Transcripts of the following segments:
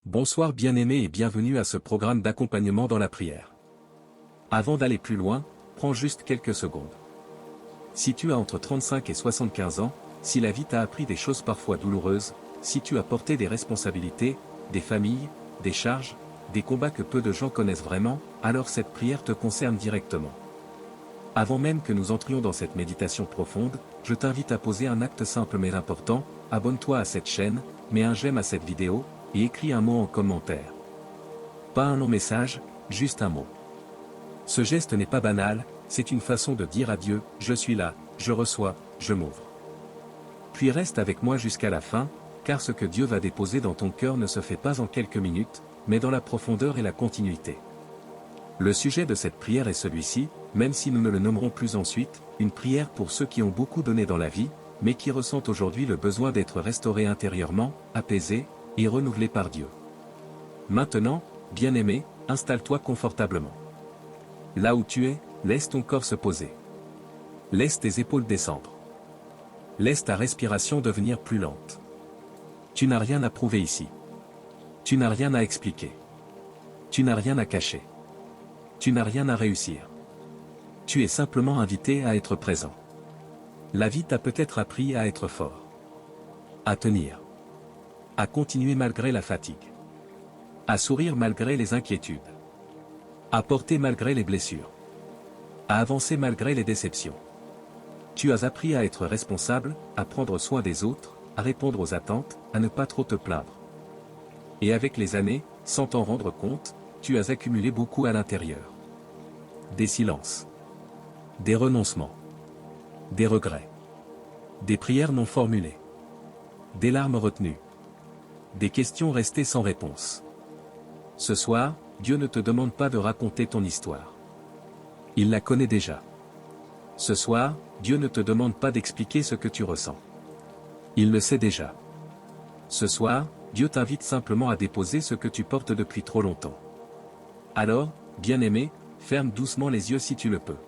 Bonsoir bien-aimés et bienvenue à ce programme d'accompagnement dans la prière. Avant d'aller plus loin, prends juste quelques secondes. Si tu as entre 35 et 75 ans, si la vie t'a appris des choses parfois douloureuses, si tu as porté des responsabilités, des familles, des charges, des combats que peu de gens connaissent vraiment, alors cette prière te concerne directement. Avant même que nous entrions dans cette méditation profonde, je t'invite à poser un acte simple mais important, abonne-toi à cette chaîne, mets un j'aime à cette vidéo, et écris un mot en commentaire. Pas un long message, juste un mot. Ce geste n'est pas banal, c'est une façon de dire à Dieu, je suis là, je reçois, je m'ouvre. Puis reste avec moi jusqu'à la fin, car ce que Dieu va déposer dans ton cœur ne se fait pas en quelques minutes, mais dans la profondeur et la continuité. Le sujet de cette prière est celui-ci, même si nous ne le nommerons plus ensuite, une prière pour ceux qui ont beaucoup donné dans la vie, mais qui ressentent aujourd'hui le besoin d'être restaurés intérieurement, apaisés, et renouvelé par Dieu. Maintenant, bien-aimé, installe-toi confortablement. Là où tu es, laisse ton corps se poser. Laisse tes épaules descendre. Laisse ta respiration devenir plus lente. Tu n'as rien à prouver ici. Tu n'as rien à expliquer. Tu n'as rien à cacher. Tu n'as rien à réussir. Tu es simplement invité à être présent. La vie t'a peut-être appris à être fort. À tenir. À continuer malgré la fatigue. À sourire malgré les inquiétudes. À porter malgré les blessures. À avancer malgré les déceptions. Tu as appris à être responsable, à prendre soin des autres, à répondre aux attentes, à ne pas trop te plaindre. Et avec les années, sans t'en rendre compte, tu as accumulé beaucoup à l'intérieur. Des silences. Des renoncements. Des regrets. Des prières non formulées. Des larmes retenues. Des questions restées sans réponse. Ce soir, Dieu ne te demande pas de raconter ton histoire. Il la connaît déjà. Ce soir, Dieu ne te demande pas d'expliquer ce que tu ressens. Il le sait déjà. Ce soir, Dieu t'invite simplement à déposer ce que tu portes depuis trop longtemps. Alors, bien-aimé, ferme doucement les yeux si tu le peux.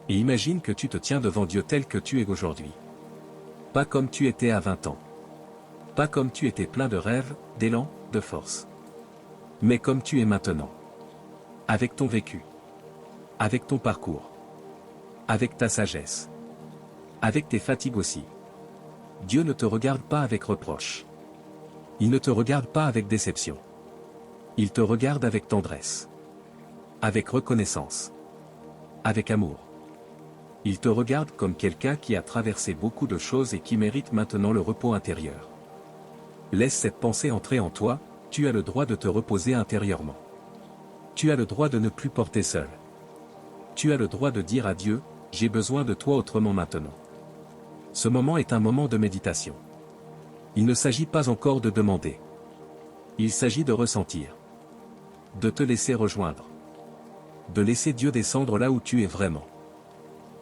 Et imagine que tu te tiens devant Dieu tel que tu es aujourd'hui. Pas comme tu étais à 20 ans. Pas comme tu étais plein de rêves, d'élan, de force. Mais comme tu es maintenant. Avec ton vécu. Avec ton parcours. Avec ta sagesse. Avec tes fatigues aussi. Dieu ne te regarde pas avec reproche. Il ne te regarde pas avec déception. Il te regarde avec tendresse. Avec reconnaissance. Avec amour. Il te regarde comme quelqu'un qui a traversé beaucoup de choses et qui mérite maintenant le repos intérieur. Laisse cette pensée entrer en toi, tu as le droit de te reposer intérieurement. Tu as le droit de ne plus porter seul. Tu as le droit de dire à Dieu, j'ai besoin de toi autrement maintenant. Ce moment est un moment de méditation. Il ne s'agit pas encore de demander. Il s'agit de ressentir. De te laisser rejoindre. De laisser Dieu descendre là où tu es vraiment.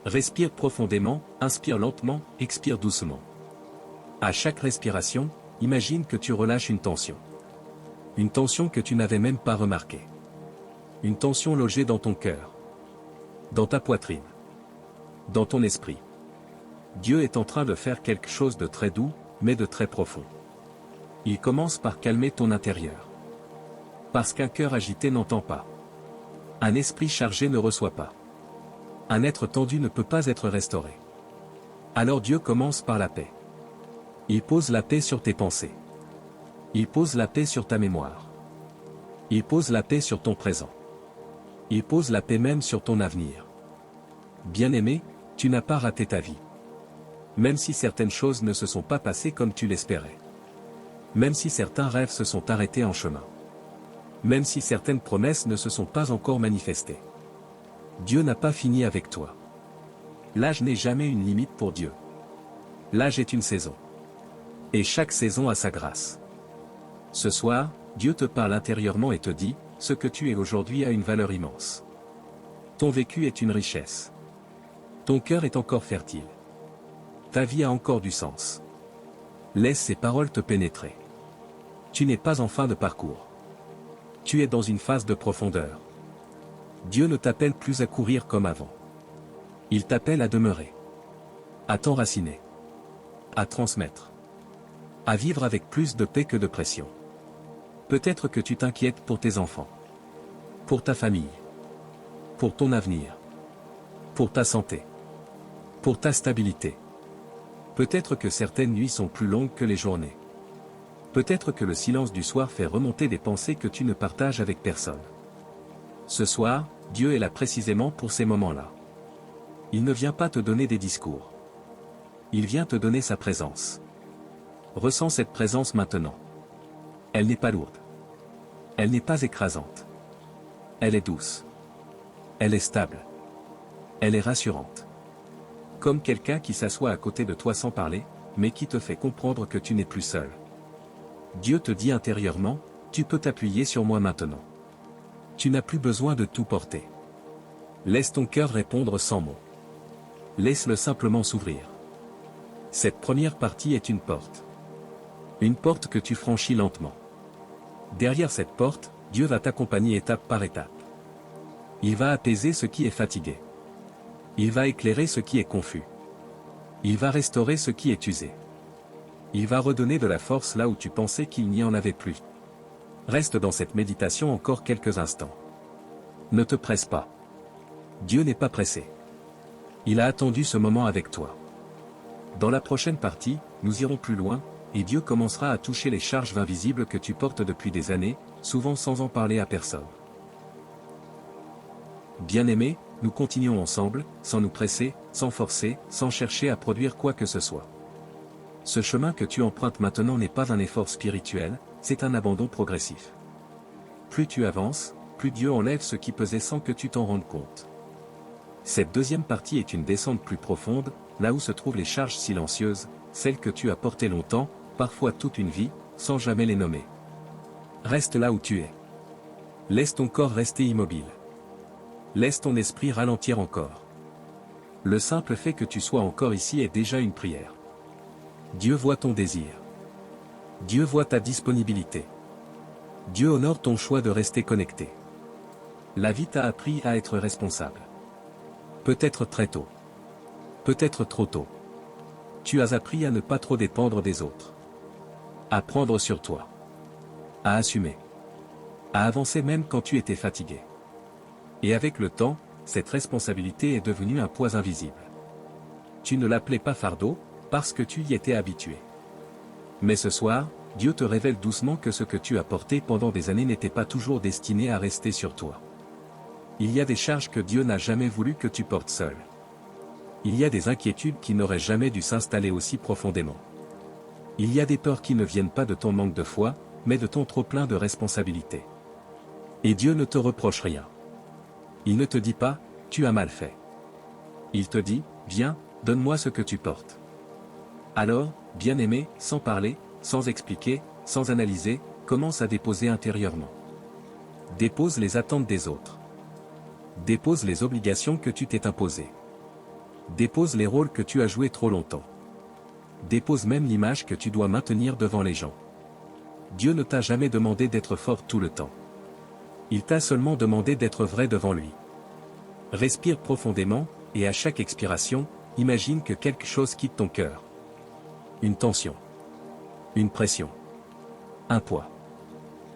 Respire profondément, inspire lentement, expire doucement. À chaque respiration, imagine que tu relâches une tension. Une tension que tu n'avais même pas remarquée. Une tension logée dans ton cœur. Dans ta poitrine. Dans ton esprit. Dieu est en train de faire quelque chose de très doux, mais de très profond. Il commence par calmer ton intérieur. Parce qu'un cœur agité n'entend pas. Un esprit chargé ne reçoit pas. Un être tendu ne peut pas être restauré. Alors Dieu commence par la paix. Il pose la paix sur tes pensées. Il pose la paix sur ta mémoire. Il pose la paix sur ton présent. Il pose la paix même sur ton avenir. Bien-aimé, tu n'as pas raté ta vie. Même si certaines choses ne se sont pas passées comme tu l'espérais. Même si certains rêves se sont arrêtés en chemin. Même si certaines promesses ne se sont pas encore manifestées. Dieu n'a pas fini avec toi. L'âge n'est jamais une limite pour Dieu. L'âge est une saison. Et chaque saison a sa grâce. Ce soir, Dieu te parle intérieurement et te dit, ce que tu es aujourd'hui a une valeur immense. Ton vécu est une richesse. Ton cœur est encore fertile. Ta vie a encore du sens. Laisse ces paroles te pénétrer. Tu n'es pas en fin de parcours. Tu es dans une phase de profondeur. Dieu ne t'appelle plus à courir comme avant. Il t'appelle à demeurer. À t'enraciner. À transmettre. À vivre avec plus de paix que de pression. Peut-être que tu t'inquiètes pour tes enfants. Pour ta famille. Pour ton avenir. Pour ta santé. Pour ta stabilité. Peut-être que certaines nuits sont plus longues que les journées. Peut-être que le silence du soir fait remonter des pensées que tu ne partages avec personne. Ce soir, Dieu est là précisément pour ces moments-là. Il ne vient pas te donner des discours. Il vient te donner sa présence. Ressens cette présence maintenant. Elle n'est pas lourde. Elle n'est pas écrasante. Elle est douce. Elle est stable. Elle est rassurante. Comme quelqu'un qui s'assoit à côté de toi sans parler, mais qui te fait comprendre que tu n'es plus seul. Dieu te dit intérieurement, tu peux t'appuyer sur moi maintenant. Tu n'as plus besoin de tout porter. Laisse ton cœur répondre sans mots. Laisse-le simplement s'ouvrir. Cette première partie est une porte. Une porte que tu franchis lentement. Derrière cette porte, Dieu va t'accompagner étape par étape. Il va apaiser ce qui est fatigué. Il va éclairer ce qui est confus. Il va restaurer ce qui est usé. Il va redonner de la force là où tu pensais qu'il n'y en avait plus. Reste dans cette méditation encore quelques instants. Ne te presse pas. Dieu n'est pas pressé. Il a attendu ce moment avec toi. Dans la prochaine partie, nous irons plus loin, et Dieu commencera à toucher les charges invisibles que tu portes depuis des années, souvent sans en parler à personne. Bien-aimé, nous continuons ensemble, sans nous presser, sans forcer, sans chercher à produire quoi que ce soit. Ce chemin que tu empruntes maintenant n'est pas un effort spirituel, c'est un abandon progressif. Plus tu avances, plus Dieu enlève ce qui pesait sans que tu t'en rendes compte. Cette deuxième partie est une descente plus profonde, là où se trouvent les charges silencieuses, celles que tu as portées longtemps, parfois toute une vie, sans jamais les nommer. Reste là où tu es. Laisse ton corps rester immobile. Laisse ton esprit ralentir encore. Le simple fait que tu sois encore ici est déjà une prière. Dieu voit ton désir. Dieu voit ta disponibilité. Dieu honore ton choix de rester connecté. La vie t'a appris à être responsable. Peut-être très tôt. Peut-être trop tôt. Tu as appris à ne pas trop dépendre des autres. À prendre sur toi. À assumer. À avancer même quand tu étais fatigué. Et avec le temps, cette responsabilité est devenue un poids invisible. Tu ne l'appelais pas fardeau, parce que tu y étais habitué. Mais ce soir, Dieu te révèle doucement que ce que tu as porté pendant des années n'était pas toujours destiné à rester sur toi. Il y a des charges que Dieu n'a jamais voulu que tu portes seul. Il y a des inquiétudes qui n'auraient jamais dû s'installer aussi profondément. Il y a des peurs qui ne viennent pas de ton manque de foi, mais de ton trop-plein de responsabilités. Et Dieu ne te reproche rien. Il ne te dit pas, tu as mal fait. Il te dit, viens, donne-moi ce que tu portes. Alors, bien-aimé, sans parler, sans expliquer, sans analyser, commence à déposer intérieurement. Dépose les attentes des autres. Dépose les obligations que tu t'es imposées. Dépose les rôles que tu as joués trop longtemps. Dépose même l'image que tu dois maintenir devant les gens. Dieu ne t'a jamais demandé d'être fort tout le temps. Il t'a seulement demandé d'être vrai devant lui. Respire profondément, et à chaque expiration, imagine que quelque chose quitte ton cœur. Une tension. Une pression. Un poids.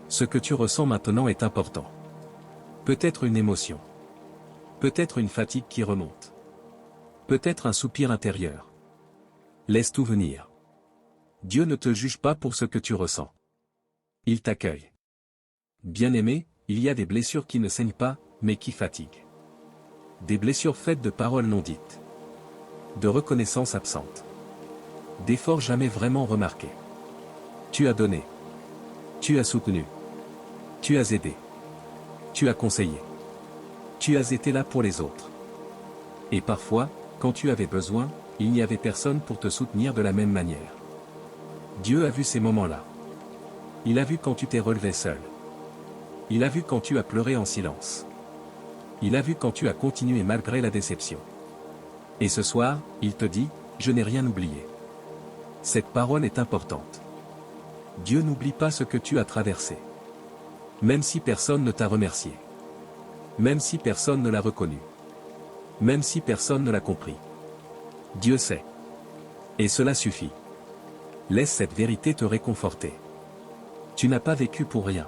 Ce que tu ressens maintenant est important. Peut-être une émotion. Peut-être une fatigue qui remonte. Peut-être un soupir intérieur. Laisse tout venir. Dieu ne te juge pas pour ce que tu ressens. Il t'accueille. Bien-aimé, il y a des blessures qui ne saignent pas, mais qui fatiguent. Des blessures faites de paroles non dites. De reconnaissance absente. D'efforts jamais vraiment remarqués. Tu as donné. Tu as soutenu. Tu as aidé. Tu as conseillé. Tu as été là pour les autres. Et parfois, quand tu avais besoin, il n'y avait personne pour te soutenir de la même manière. Dieu a vu ces moments-là. Il a vu quand tu t'es relevé seul. Il a vu quand tu as pleuré en silence. Il a vu quand tu as continué malgré la déception. Et ce soir, il te dit, je n'ai rien oublié. Cette parole est importante. Dieu n'oublie pas ce que tu as traversé. Même si personne ne t'a remercié. Même si personne ne l'a reconnu. Même si personne ne l'a compris. Dieu sait. Et cela suffit. Laisse cette vérité te réconforter. Tu n'as pas vécu pour rien.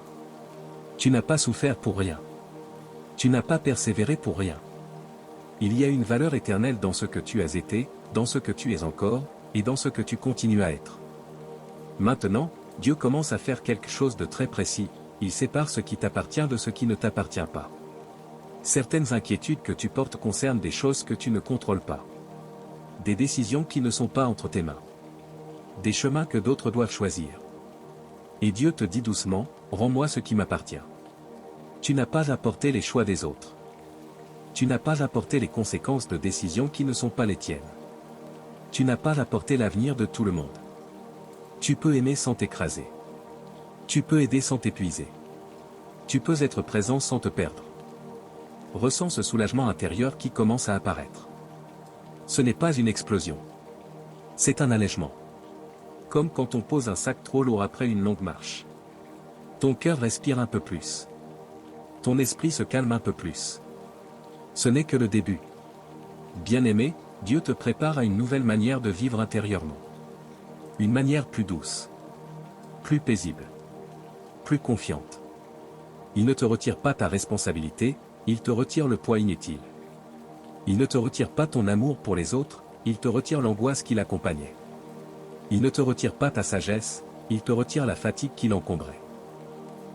Tu n'as pas souffert pour rien. Tu n'as pas persévéré pour rien. Il y a une valeur éternelle dans ce que tu as été, dans ce que tu es encore, et dans ce que tu continues à être. Maintenant, Dieu commence à faire quelque chose de très précis, il sépare ce qui t'appartient de ce qui ne t'appartient pas. Certaines inquiétudes que tu portes concernent des choses que tu ne contrôles pas. Des décisions qui ne sont pas entre tes mains. Des chemins que d'autres doivent choisir. Et Dieu te dit doucement, rends-moi ce qui m'appartient. Tu n'as pas à porter les choix des autres. Tu n'as pas à porter les conséquences de décisions qui ne sont pas les tiennes. Tu n'as pas à porter l'avenir de tout le monde. Tu peux aimer sans t'écraser. Tu peux aider sans t'épuiser. Tu peux être présent sans te perdre. Ressens ce soulagement intérieur qui commence à apparaître. Ce n'est pas une explosion. C'est un allègement. Comme quand on pose un sac trop lourd après une longue marche. Ton cœur respire un peu plus. Ton esprit se calme un peu plus. Ce n'est que le début. Bien-aimé, Dieu te prépare à une nouvelle manière de vivre intérieurement. Une manière plus douce. Plus paisible. Plus confiante. Il ne te retire pas ta responsabilité, il te retire le poids inutile. Il ne te retire pas ton amour pour les autres, il te retire l'angoisse qui l'accompagnait. Il ne te retire pas ta sagesse, il te retire la fatigue qui l'encombrait.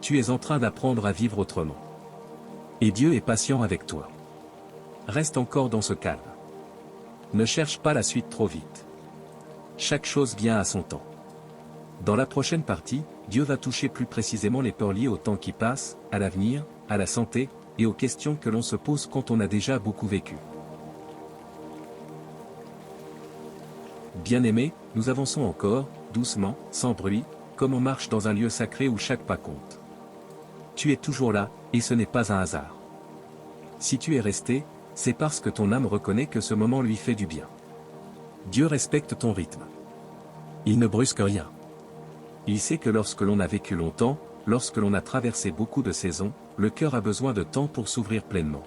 Tu es en train d'apprendre à vivre autrement. Et Dieu est patient avec toi. Reste encore dans ce calme. Ne cherche pas la suite trop vite. Chaque chose vient à son temps. Dans la prochaine partie, Dieu va toucher plus précisément les peurs liées au temps qui passe, à l'avenir, à la santé, et aux questions que l'on se pose quand on a déjà beaucoup vécu. Bien-aimé, nous avançons encore, doucement, sans bruit, comme on marche dans un lieu sacré où chaque pas compte. Tu es toujours là, et ce n'est pas un hasard. Si tu es resté, c'est parce que ton âme reconnaît que ce moment lui fait du bien. Dieu respecte ton rythme. Il ne brusque rien. Il sait que lorsque l'on a vécu longtemps, lorsque l'on a traversé beaucoup de saisons, le cœur a besoin de temps pour s'ouvrir pleinement.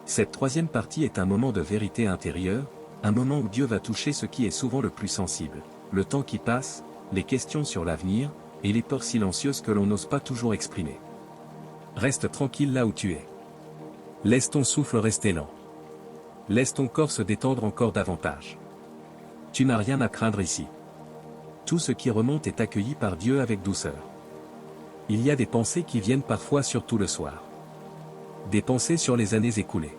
Cette troisième partie est un moment de vérité intérieure, un moment où Dieu va toucher ce qui est souvent le plus sensible, le temps qui passe, les questions sur l'avenir, et les peurs silencieuses que l'on n'ose pas toujours exprimer. Reste tranquille là où tu es. Laisse ton souffle rester lent. Laisse ton corps se détendre encore davantage. Tu n'as rien à craindre ici. Tout ce qui remonte est accueilli par Dieu avec douceur. Il y a des pensées qui viennent parfois surtout le soir. Des pensées sur les années écoulées.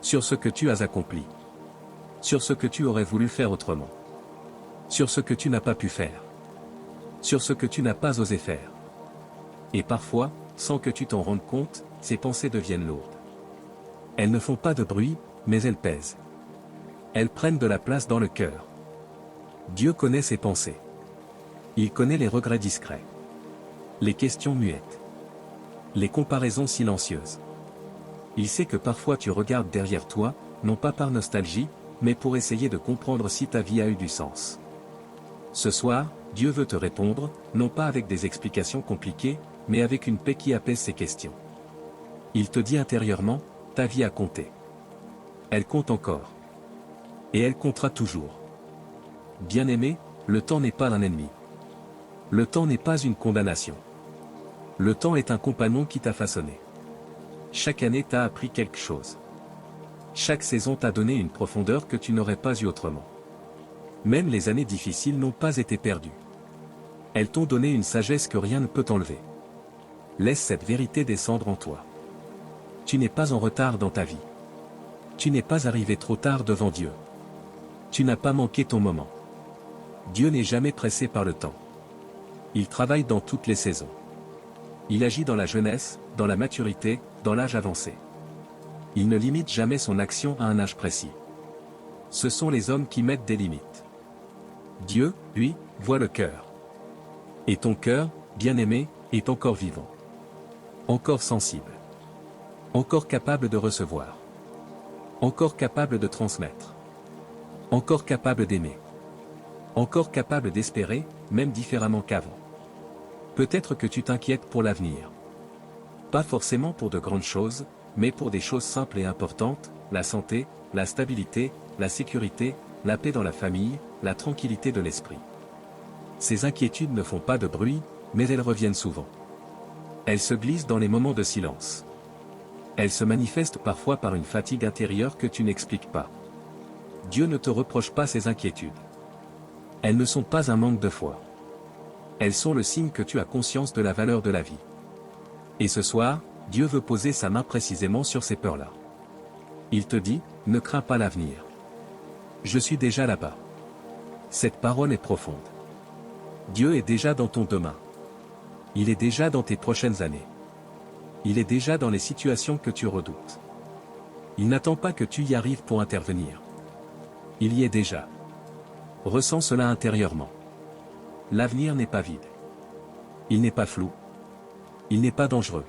Sur ce que tu as accompli. Sur ce que tu aurais voulu faire autrement. Sur ce que tu n'as pas pu faire. Sur ce que tu n'as pas osé faire. Et parfois, sans que tu t'en rendes compte, ces pensées deviennent lourdes. Elles ne font pas de bruit, mais elles pèsent. Elles prennent de la place dans le cœur. Dieu connaît ses pensées. Il connaît les regrets discrets. Les questions muettes. Les comparaisons silencieuses. Il sait que parfois tu regardes derrière toi, non pas par nostalgie, mais pour essayer de comprendre si ta vie a eu du sens. Ce soir, Dieu veut te répondre, non pas avec des explications compliquées, mais avec une paix qui apaise ces questions. Il te dit intérieurement, ta vie a compté. Elle compte encore. Et elle comptera toujours. Bien-aimé, le temps n'est pas un ennemi. Le temps n'est pas une condamnation. Le temps est un compagnon qui t'a façonné. Chaque année t'a appris quelque chose. Chaque saison t'a donné une profondeur que tu n'aurais pas eue autrement. Même les années difficiles n'ont pas été perdues. Elles t'ont donné une sagesse que rien ne peut enlever. Laisse cette vérité descendre en toi. Tu n'es pas en retard dans ta vie. Tu n'es pas arrivé trop tard devant Dieu. Tu n'as pas manqué ton moment. Dieu n'est jamais pressé par le temps. Il travaille dans toutes les saisons. Il agit dans la jeunesse, dans la maturité, dans l'âge avancé. Il ne limite jamais son action à un âge précis. Ce sont les hommes qui mettent des limites. Dieu, lui, voit le cœur. Et ton cœur, bien-aimé, est encore vivant. Encore sensible. Encore capable de recevoir. Encore capable de transmettre. Encore capable d'aimer. Encore capable d'espérer, même différemment qu'avant. Peut-être que tu t'inquiètes pour l'avenir. Pas forcément pour de grandes choses, mais pour des choses simples et importantes, la santé, la stabilité, la sécurité, la paix dans la famille, la tranquillité de l'esprit. Ces inquiétudes ne font pas de bruit, mais elles reviennent souvent. Elles se glissent dans les moments de silence. Elles se manifestent parfois par une fatigue intérieure que tu n'expliques pas. Dieu ne te reproche pas ces inquiétudes. Elles ne sont pas un manque de foi. Elles sont le signe que tu as conscience de la valeur de la vie. Et ce soir, Dieu veut poser sa main précisément sur ces peurs-là. Il te dit, ne crains pas l'avenir. Je suis déjà là-bas. Cette parole est profonde. Dieu est déjà dans ton demain. Il est déjà dans tes prochaines années. Il est déjà dans les situations que tu redoutes. Il n'attend pas que tu y arrives pour intervenir. Il y est déjà. Ressens cela intérieurement. L'avenir n'est pas vide. Il n'est pas flou. Il n'est pas dangereux.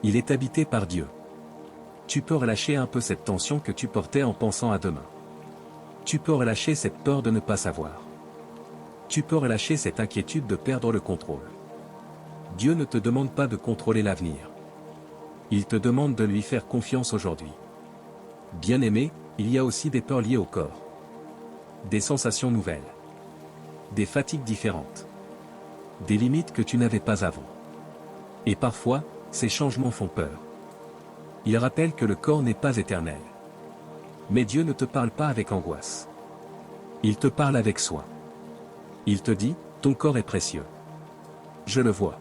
Il est habité par Dieu. Tu peux relâcher un peu cette tension que tu portais en pensant à demain. Tu peux relâcher cette peur de ne pas savoir. Tu peux relâcher cette inquiétude de perdre le contrôle. Dieu ne te demande pas de contrôler l'avenir. Il te demande de lui faire confiance aujourd'hui. Bien-aimé, il y a aussi des peurs liées au corps. Des sensations nouvelles. Des fatigues différentes. Des limites que tu n'avais pas avant. Et parfois, ces changements font peur. Ils rappellent que le corps n'est pas éternel. Mais Dieu ne te parle pas avec angoisse. Il te parle avec soin. Il te dit, ton corps est précieux. Je le vois.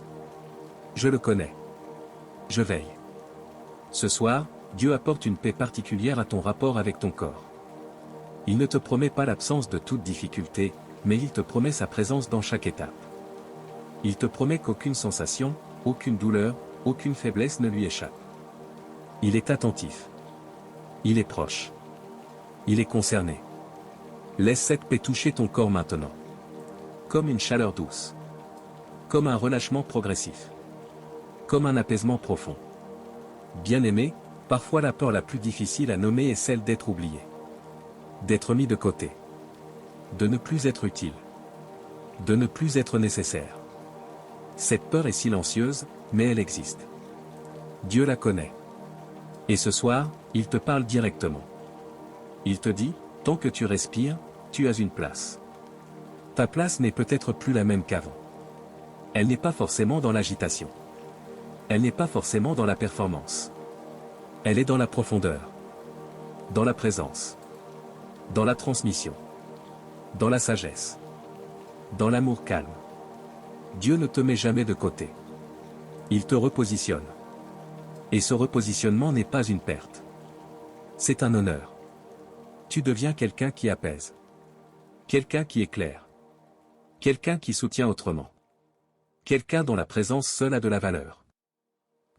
Je le connais. Je veille. Ce soir, Dieu apporte une paix particulière à ton rapport avec ton corps. Il ne te promet pas l'absence de toute difficulté, mais il te promet sa présence dans chaque étape. Il te promet qu'aucune sensation, aucune douleur, aucune faiblesse ne lui échappe. Il est attentif. Il est proche. Il est concerné. Laisse cette paix toucher ton corps maintenant. Comme une chaleur douce. Comme un relâchement progressif. Comme un apaisement profond. Bien-aimé, parfois la peur la plus difficile à nommer est celle d'être oublié. D'être mis de côté. De ne plus être utile. De ne plus être nécessaire. Cette peur est silencieuse, mais elle existe. Dieu la connaît. Et ce soir, il te parle directement. Il te dit, tant que tu respires, tu as une place. Ta place n'est peut-être plus la même qu'avant. Elle n'est pas forcément dans l'agitation. Elle n'est pas forcément dans la performance. Elle est dans la profondeur. Dans la présence. Dans la transmission. Dans la sagesse. Dans l'amour calme. Dieu ne te met jamais de côté. Il te repositionne. Et ce repositionnement n'est pas une perte. C'est un honneur. Tu deviens quelqu'un qui apaise. Quelqu'un qui éclaire. Quelqu'un qui soutient autrement. Quelqu'un dont la présence seule a de la valeur.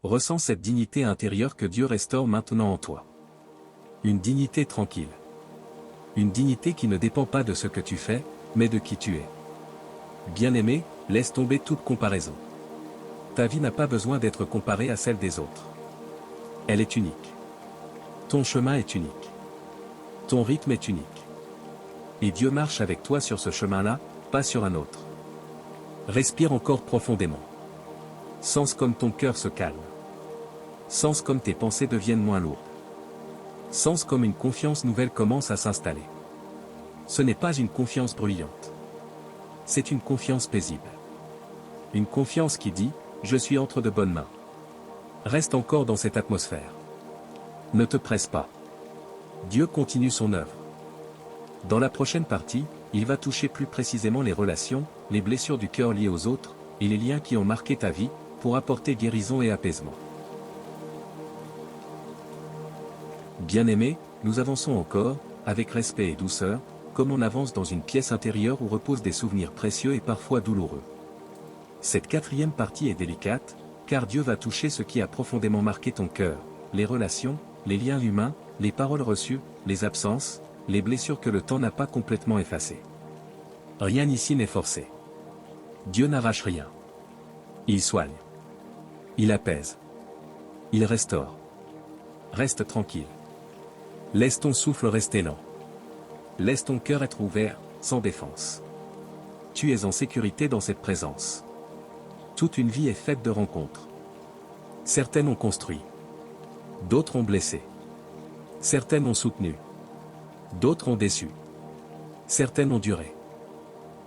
Ressens cette dignité intérieure que Dieu restaure maintenant en toi. Une dignité tranquille. Une dignité qui ne dépend pas de ce que tu fais, mais de qui tu es. Bien-aimé, laisse tomber toute comparaison. Ta vie n'a pas besoin d'être comparée à celle des autres. Elle est unique. Ton chemin est unique. Ton rythme est unique. Et Dieu marche avec toi sur ce chemin-là, pas sur un autre. Respire encore profondément. Sens comme ton cœur se calme. Sens comme tes pensées deviennent moins lourdes. Sens comme une confiance nouvelle commence à s'installer. Ce n'est pas une confiance bruyante. C'est une confiance paisible. Une confiance qui dit, je suis entre de bonnes mains. Reste encore dans cette atmosphère. Ne te presse pas. Dieu continue son œuvre. Dans la prochaine partie, il va toucher plus précisément les relations, les blessures du cœur liées aux autres, et les liens qui ont marqué ta vie, pour apporter guérison et apaisement. Bien-aimé, nous avançons encore, avec respect et douceur, comme on avance dans une pièce intérieure où reposent des souvenirs précieux et parfois douloureux. Cette quatrième partie est délicate, car Dieu va toucher ce qui a profondément marqué ton cœur, les relations, les liens humains, les paroles reçues, les absences, les blessures que le temps n'a pas complètement effacées. Rien ici n'est forcé. Dieu n'arrache rien. Il soigne. Il apaise. Il restaure. Reste tranquille. Laisse ton souffle rester lent. Laisse ton cœur être ouvert, sans défense. Tu es en sécurité dans cette présence. Toute une vie est faite de rencontres. Certaines ont construit. D'autres ont blessé. Certaines ont soutenu. D'autres ont déçu. Certaines ont duré.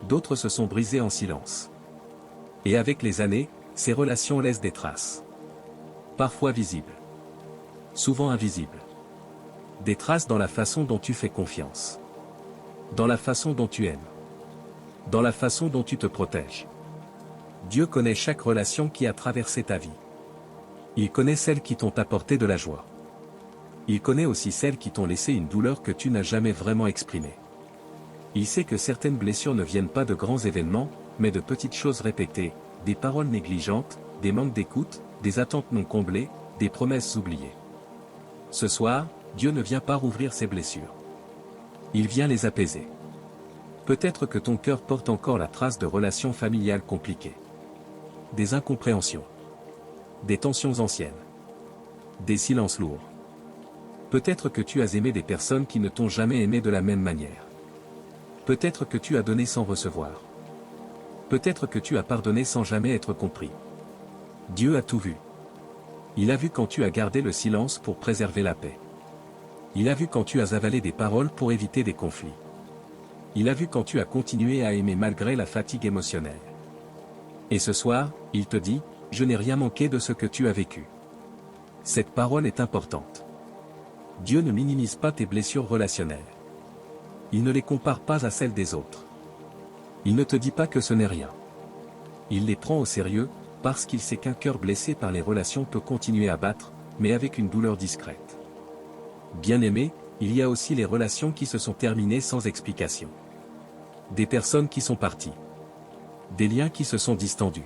D'autres se sont brisées en silence. Et avec les années, ces relations laissent des traces. Parfois visibles. Souvent invisibles. Des traces dans la façon dont tu fais confiance. Dans la façon dont tu aimes. Dans la façon dont tu te protèges. Dieu connaît chaque relation qui a traversé ta vie. Il connaît celles qui t'ont apporté de la joie. Il connaît aussi celles qui t'ont laissé une douleur que tu n'as jamais vraiment exprimée. Il sait que certaines blessures ne viennent pas de grands événements, mais de petites choses répétées, des paroles négligentes, des manques d'écoute, des attentes non comblées, des promesses oubliées. Ce soir, Dieu ne vient pas rouvrir ces blessures. Il vient les apaiser. Peut-être que ton cœur porte encore la trace de relations familiales compliquées. Des incompréhensions. Des tensions anciennes. Des silences lourds. Peut-être que tu as aimé des personnes qui ne t'ont jamais aimé de la même manière. Peut-être que tu as donné sans recevoir. Peut-être que tu as pardonné sans jamais être compris. Dieu a tout vu. Il a vu quand tu as gardé le silence pour préserver la paix. Il a vu quand tu as avalé des paroles pour éviter des conflits. Il a vu quand tu as continué à aimer malgré la fatigue émotionnelle. Et ce soir, il te dit, je n'ai rien manqué de ce que tu as vécu. Cette parole est importante. Dieu ne minimise pas tes blessures relationnelles. Il ne les compare pas à celles des autres. Il ne te dit pas que ce n'est rien. Il les prend au sérieux, parce qu'il sait qu'un cœur blessé par les relations peut continuer à battre, mais avec une douleur discrète. Bien-aimé, il y a aussi les relations qui se sont terminées sans explication. Des personnes qui sont parties. Des liens qui se sont distendus.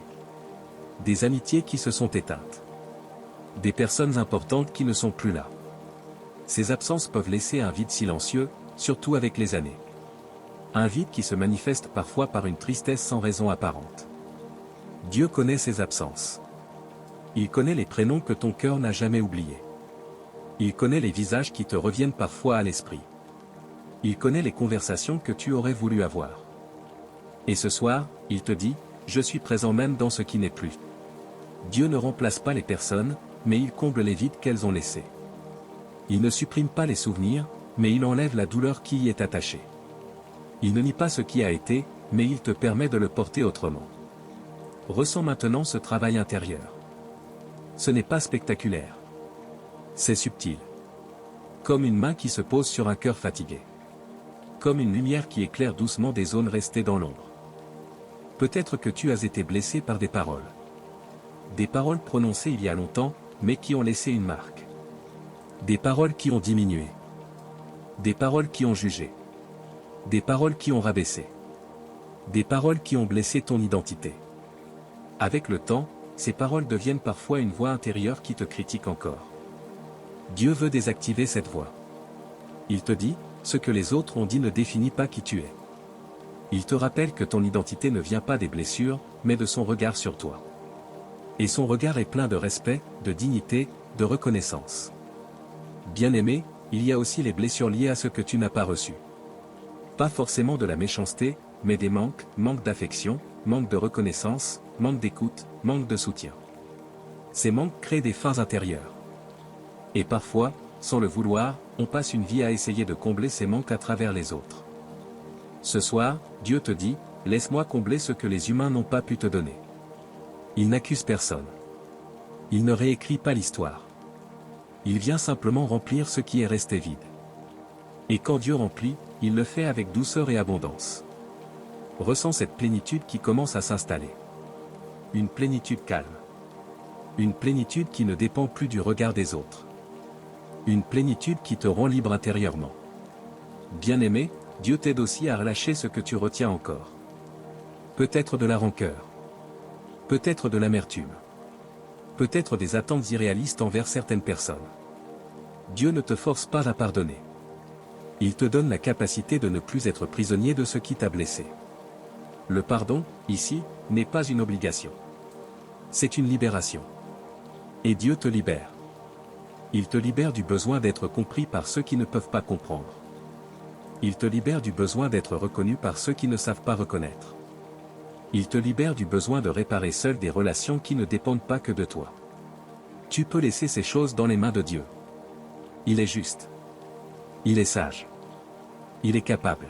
Des amitiés qui se sont éteintes. Des personnes importantes qui ne sont plus là. Ces absences peuvent laisser un vide silencieux, surtout avec les années. Un vide qui se manifeste parfois par une tristesse sans raison apparente. Dieu connaît ces absences. Il connaît les prénoms que ton cœur n'a jamais oubliés. Il connaît les visages qui te reviennent parfois à l'esprit. Il connaît les conversations que tu aurais voulu avoir. Et ce soir, il te dit, je suis présent même dans ce qui n'est plus. Dieu ne remplace pas les personnes, mais il comble les vides qu'elles ont laissés. Il ne supprime pas les souvenirs, mais il enlève la douleur qui y est attachée. Il ne nie pas ce qui a été, mais il te permet de le porter autrement. Ressens maintenant ce travail intérieur. Ce n'est pas spectaculaire. C'est subtil. Comme une main qui se pose sur un cœur fatigué. Comme une lumière qui éclaire doucement des zones restées dans l'ombre. Peut-être que tu as été blessé par des paroles. Des paroles prononcées il y a longtemps, mais qui ont laissé une marque. Des paroles qui ont diminué. Des paroles qui ont jugé. Des paroles qui ont rabaissé. Des paroles qui ont blessé ton identité. Avec le temps, ces paroles deviennent parfois une voix intérieure qui te critique encore. Dieu veut désactiver cette voix. Il te dit, ce que les autres ont dit ne définit pas qui tu es. Il te rappelle que ton identité ne vient pas des blessures, mais de son regard sur toi. Et son regard est plein de respect, de dignité, de reconnaissance. Bien-aimé, il y a aussi les blessures liées à ce que tu n'as pas reçu. Pas forcément de la méchanceté, mais des manques d'affection, manque de reconnaissance, manque d'écoute, manque de soutien. Ces manques créent des fins intérieures. Et parfois, sans le vouloir, on passe une vie à essayer de combler ces manques à travers les autres. Ce soir, Dieu te dit, laisse-moi combler ce que les humains n'ont pas pu te donner. Il n'accuse personne. Il ne réécrit pas l'histoire. Il vient simplement remplir ce qui est resté vide. Et quand Dieu remplit, il le fait avec douceur et abondance. Ressens cette plénitude qui commence à s'installer. Une plénitude calme. Une plénitude qui ne dépend plus du regard des autres. Une plénitude qui te rend libre intérieurement. Bien-aimé, Dieu t'aide aussi à relâcher ce que tu retiens encore. Peut-être de la rancœur. Peut-être de l'amertume. Peut-être des attentes irréalistes envers certaines personnes. Dieu ne te force pas à pardonner. Il te donne la capacité de ne plus être prisonnier de ce qui t'a blessé. Le pardon, ici, n'est pas une obligation. C'est une libération. Et Dieu te libère. Il te libère du besoin d'être compris par ceux qui ne peuvent pas comprendre. Il te libère du besoin d'être reconnu par ceux qui ne savent pas reconnaître. Il te libère du besoin de réparer seul des relations qui ne dépendent pas que de toi. Tu peux laisser ces choses dans les mains de Dieu. Il est juste. Il est sage. Il est capable.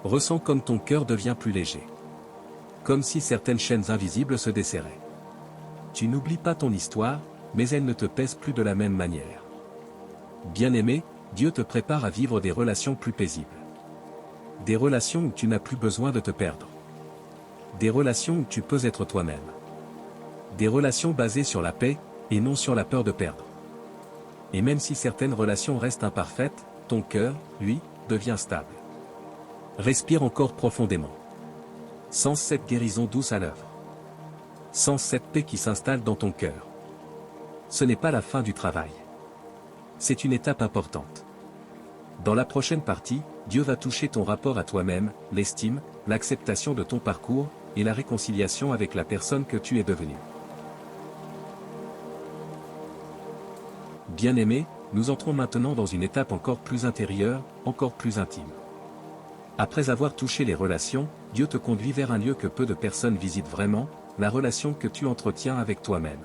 Ressens comme ton cœur devient plus léger. Comme si certaines chaînes invisibles se desserraient. Tu n'oublies pas ton histoire, mais elle ne te pèse plus de la même manière. Bien-aimé, Dieu te prépare à vivre des relations plus paisibles. Des relations où tu n'as plus besoin de te perdre. Des relations où tu peux être toi-même. Des relations basées sur la paix, et non sur la peur de perdre. Et même si certaines relations restent imparfaites, ton cœur, lui, devient stable. Respire encore profondément. Sens cette guérison douce à l'œuvre. Sens cette paix qui s'installe dans ton cœur. Ce n'est pas la fin du travail. C'est une étape importante. Dans la prochaine partie, Dieu va toucher ton rapport à toi-même, l'estime, l'acceptation de ton parcours, et la réconciliation avec la personne que tu es devenue. Bien-aimé, nous entrons maintenant dans une étape encore plus intérieure, encore plus intime. Après avoir touché les relations, Dieu te conduit vers un lieu que peu de personnes visitent vraiment, la relation que tu entretiens avec toi-même.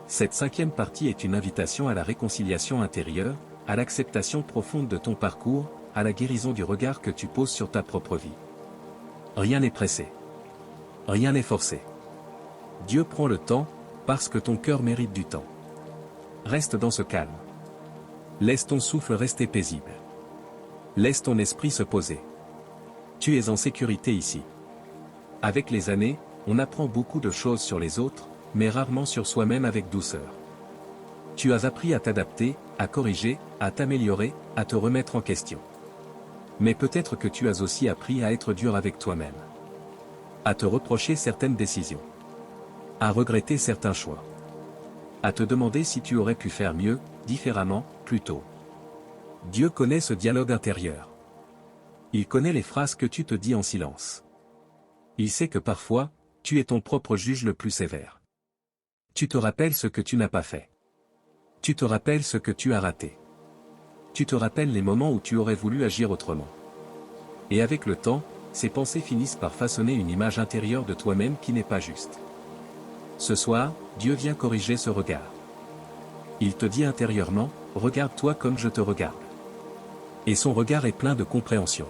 Cette 5e partie est une invitation à la réconciliation intérieure, à l'acceptation profonde de ton parcours, à la guérison du regard que tu poses sur ta propre vie. Rien n'est pressé. Rien n'est forcé. Dieu prend le temps, parce que ton cœur mérite du temps. Reste dans ce calme. Laisse ton souffle rester paisible. Laisse ton esprit se poser. Tu es en sécurité ici. Avec les années, on apprend beaucoup de choses sur les autres, mais rarement sur soi-même avec douceur. Tu as appris à t'adapter, à corriger, à t'améliorer, à te remettre en question. Mais peut-être que tu as aussi appris à être dur avec toi-même. À te reprocher certaines décisions. À regretter certains choix. À te demander si tu aurais pu faire mieux, différemment, plus tôt. Dieu connaît ce dialogue intérieur. Il connaît les phrases que tu te dis en silence. Il sait que parfois, tu es ton propre juge le plus sévère. Tu te rappelles ce que tu n'as pas fait. Tu te rappelles ce que tu as raté. Tu te rappelles les moments où tu aurais voulu agir autrement. Et avec le temps, ces pensées finissent par façonner une image intérieure de toi-même qui n'est pas juste. Ce soir, Dieu vient corriger ce regard. Il te dit intérieurement, regarde-toi comme je te regarde. Et son regard est plein de compréhension.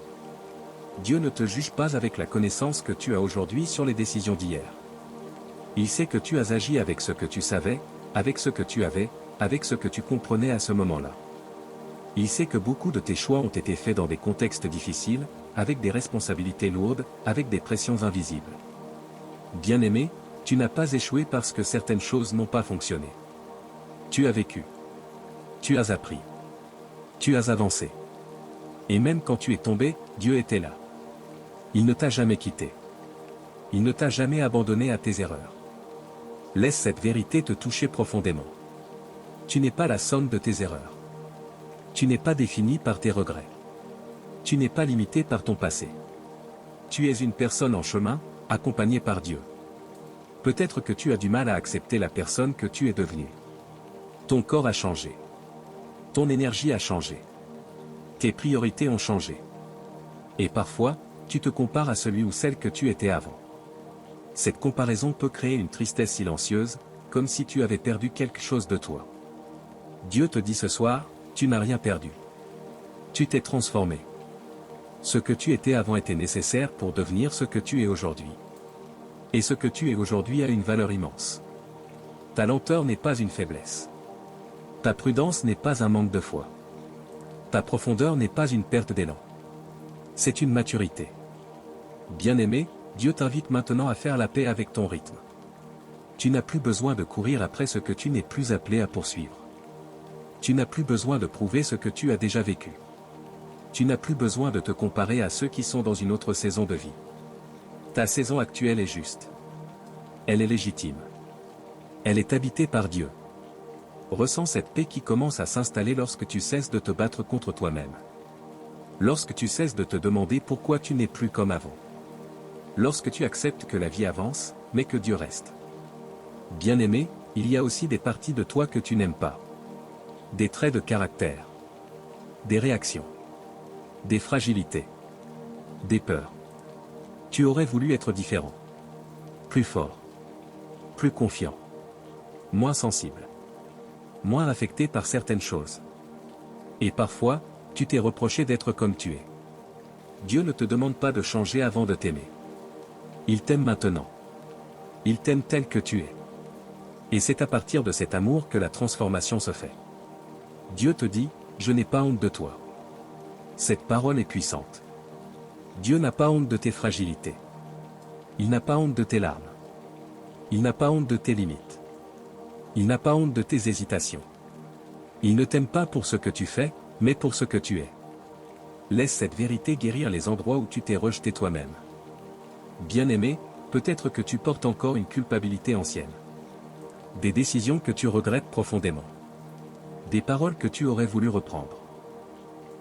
Dieu ne te juge pas avec la connaissance que tu as aujourd'hui sur les décisions d'hier. Il sait que tu as agi avec ce que tu savais, avec ce que tu avais, avec ce que tu comprenais à ce moment-là. Il sait que beaucoup de tes choix ont été faits dans des contextes difficiles, avec des responsabilités lourdes, avec des pressions invisibles. Bien-aimé, tu n'as pas échoué parce que certaines choses n'ont pas fonctionné. Tu as vécu. Tu as appris. Tu as avancé. Et même quand tu es tombé, Dieu était là. Il ne t'a jamais quitté. Il ne t'a jamais abandonné à tes erreurs. Laisse cette vérité te toucher profondément. Tu n'es pas la somme de tes erreurs. Tu n'es pas défini par tes regrets. Tu n'es pas limité par ton passé. Tu es une personne en chemin, accompagnée par Dieu. Peut-être que tu as du mal à accepter la personne que tu es devenue. Ton corps a changé. Ton énergie a changé. Tes priorités ont changé. Et parfois, tu te compares à celui ou celle que tu étais avant. Cette comparaison peut créer une tristesse silencieuse, comme si tu avais perdu quelque chose de toi. Dieu te dit ce soir, tu n'as rien perdu. Tu t'es transformé. Ce que tu étais avant était nécessaire pour devenir ce que tu es aujourd'hui. Et ce que tu es aujourd'hui a une valeur immense. Ta lenteur n'est pas une faiblesse. Ta prudence n'est pas un manque de foi. Ta profondeur n'est pas une perte d'élan. C'est une maturité. Bien-aimé, Dieu t'invite maintenant à faire la paix avec ton rythme. Tu n'as plus besoin de courir après ce que tu n'es plus appelé à poursuivre. Tu n'as plus besoin de prouver ce que tu as déjà vécu. Tu n'as plus besoin de te comparer à ceux qui sont dans une autre saison de vie. Ta saison actuelle est juste. Elle est légitime. Elle est habitée par Dieu. Ressens cette paix qui commence à s'installer lorsque tu cesses de te battre contre toi-même. Lorsque tu cesses de te demander pourquoi tu n'es plus comme avant. Lorsque tu acceptes que la vie avance, mais que Dieu reste. Bien-aimé, il y a aussi des parties de toi que tu n'aimes pas. Des traits de caractère. Des réactions. Des fragilités. Des peurs. Tu aurais voulu être différent. Plus fort. Plus confiant. Moins sensible. Moins affecté par certaines choses. Et parfois, tu t'es reproché d'être comme tu es. Dieu ne te demande pas de changer avant de t'aimer. Il t'aime maintenant. Il t'aime tel que tu es. Et c'est à partir de cet amour que la transformation se fait. Dieu te dit, je n'ai pas honte de toi. Cette parole est puissante. Dieu n'a pas honte de tes fragilités. Il n'a pas honte de tes larmes. Il n'a pas honte de tes limites. Il n'a pas honte de tes hésitations. Il ne t'aime pas pour ce que tu fais, mais pour ce que tu es. Laisse cette vérité guérir les endroits où tu t'es rejeté toi-même. Bien-aimé, peut-être que tu portes encore une culpabilité ancienne. Des décisions que tu regrettes profondément. Des paroles que tu aurais voulu reprendre.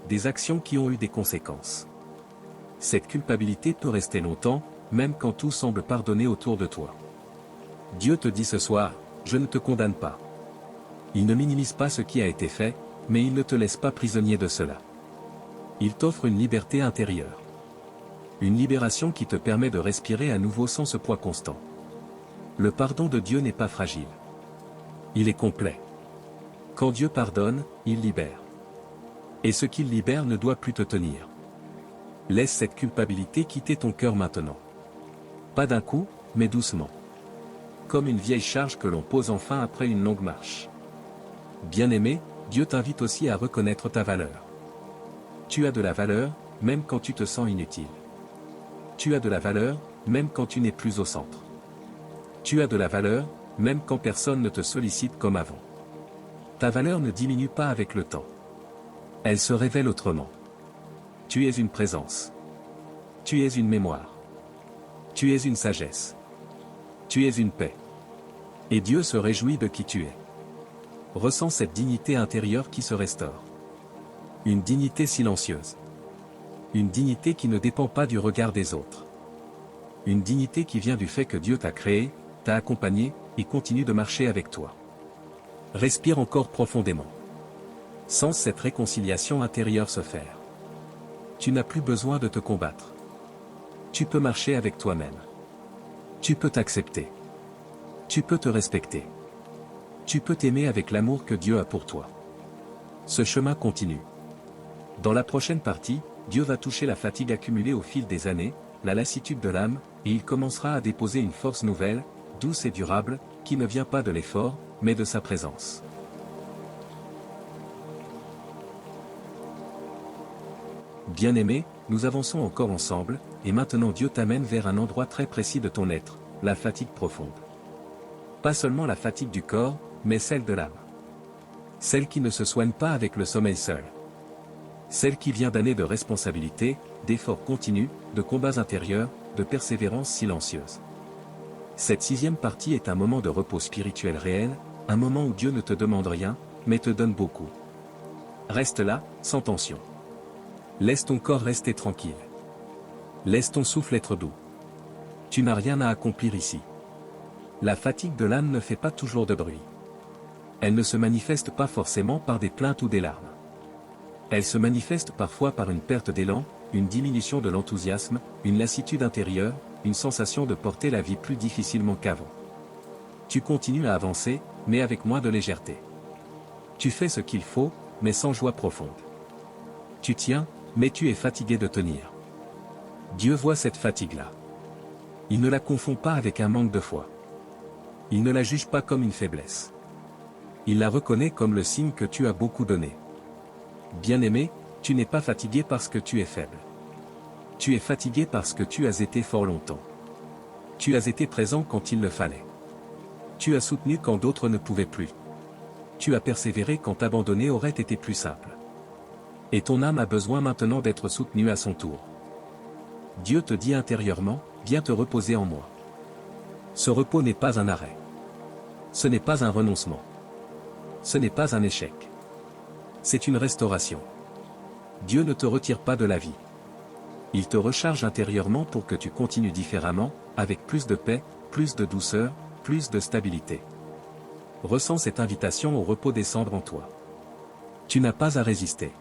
Des actions qui ont eu des conséquences. Cette culpabilité peut rester longtemps, même quand tout semble pardonné autour de toi. Dieu te dit ce soir, je ne te condamne pas. Il ne minimise pas ce qui a été fait, mais il ne te laisse pas prisonnier de cela. Il t'offre une liberté intérieure. Une libération qui te permet de respirer à nouveau sans ce poids constant. Le pardon de Dieu n'est pas fragile. Il est complet. Quand Dieu pardonne, il libère. Et ce qu'il libère ne doit plus te tenir. Laisse cette culpabilité quitter ton cœur maintenant. Pas d'un coup, mais doucement. Comme une vieille charge que l'on pose enfin après une longue marche. Bien-aimé, Dieu t'invite aussi à reconnaître ta valeur. Tu as de la valeur, même quand tu te sens inutile. Tu as de la valeur, même quand tu n'es plus au centre. Tu as de la valeur, même quand personne ne te sollicite comme avant. Ta valeur ne diminue pas avec le temps. Elle se révèle autrement. Tu es une présence. Tu es une mémoire. Tu es une sagesse. Tu es une paix. Et Dieu se réjouit de qui tu es. Ressens cette dignité intérieure qui se restaure. Une dignité silencieuse. Une dignité qui ne dépend pas du regard des autres. Une dignité qui vient du fait que Dieu t'a créé, t'a accompagné, et continue de marcher avec toi. Respire encore profondément. Sens cette réconciliation intérieure se faire. Tu n'as plus besoin de te combattre. Tu peux marcher avec toi-même. Tu peux t'accepter. Tu peux te respecter. Tu peux t'aimer avec l'amour que Dieu a pour toi. Ce chemin continue. Dans la prochaine partie, Dieu va toucher la fatigue accumulée au fil des années, la lassitude de l'âme, et il commencera à déposer une force nouvelle, douce et durable, qui ne vient pas de l'effort, mais de sa présence. Bien-aimé, nous avançons encore ensemble, et maintenant Dieu t'amène vers un endroit très précis de ton être, la fatigue profonde. Pas seulement la fatigue du corps, mais celle de l'âme. Celle qui ne se soigne pas avec le sommeil seul. Celle qui vient d'années de responsabilité, d'efforts continus, de combats intérieurs, de persévérance silencieuse. Cette 6e partie est un moment de repos spirituel réel, un moment où Dieu ne te demande rien, mais te donne beaucoup. Reste là, sans tension. Laisse ton corps rester tranquille. Laisse ton souffle être doux. Tu n'as rien à accomplir ici. La fatigue de l'âme ne fait pas toujours de bruit. Elle ne se manifeste pas forcément par des plaintes ou des larmes. Elle se manifeste parfois par une perte d'élan, une diminution de l'enthousiasme, une lassitude intérieure, une sensation de porter la vie plus difficilement qu'avant. Tu continues à avancer, mais avec moins de légèreté. Tu fais ce qu'il faut, mais sans joie profonde. Tu tiens, mais tu es fatigué de tenir. Dieu voit cette fatigue-là. Il ne la confond pas avec un manque de foi. Il ne la juge pas comme une faiblesse. Il la reconnaît comme le signe que tu as beaucoup donné. Bien-aimé, tu n'es pas fatigué parce que tu es faible. Tu es fatigué parce que tu as été fort longtemps. Tu as été présent quand il le fallait. Tu as soutenu quand d'autres ne pouvaient plus. Tu as persévéré quand abandonner aurait été plus simple. Et ton âme a besoin maintenant d'être soutenue à son tour. Dieu te dit intérieurement, viens te reposer en moi. Ce repos n'est pas un arrêt. Ce n'est pas un renoncement. Ce n'est pas un échec. C'est une restauration. Dieu ne te retire pas de la vie. Il te recharge intérieurement pour que tu continues différemment, avec plus de paix, plus de douceur, plus de stabilité. Ressens cette invitation au repos descendre en toi. Tu n'as pas à résister.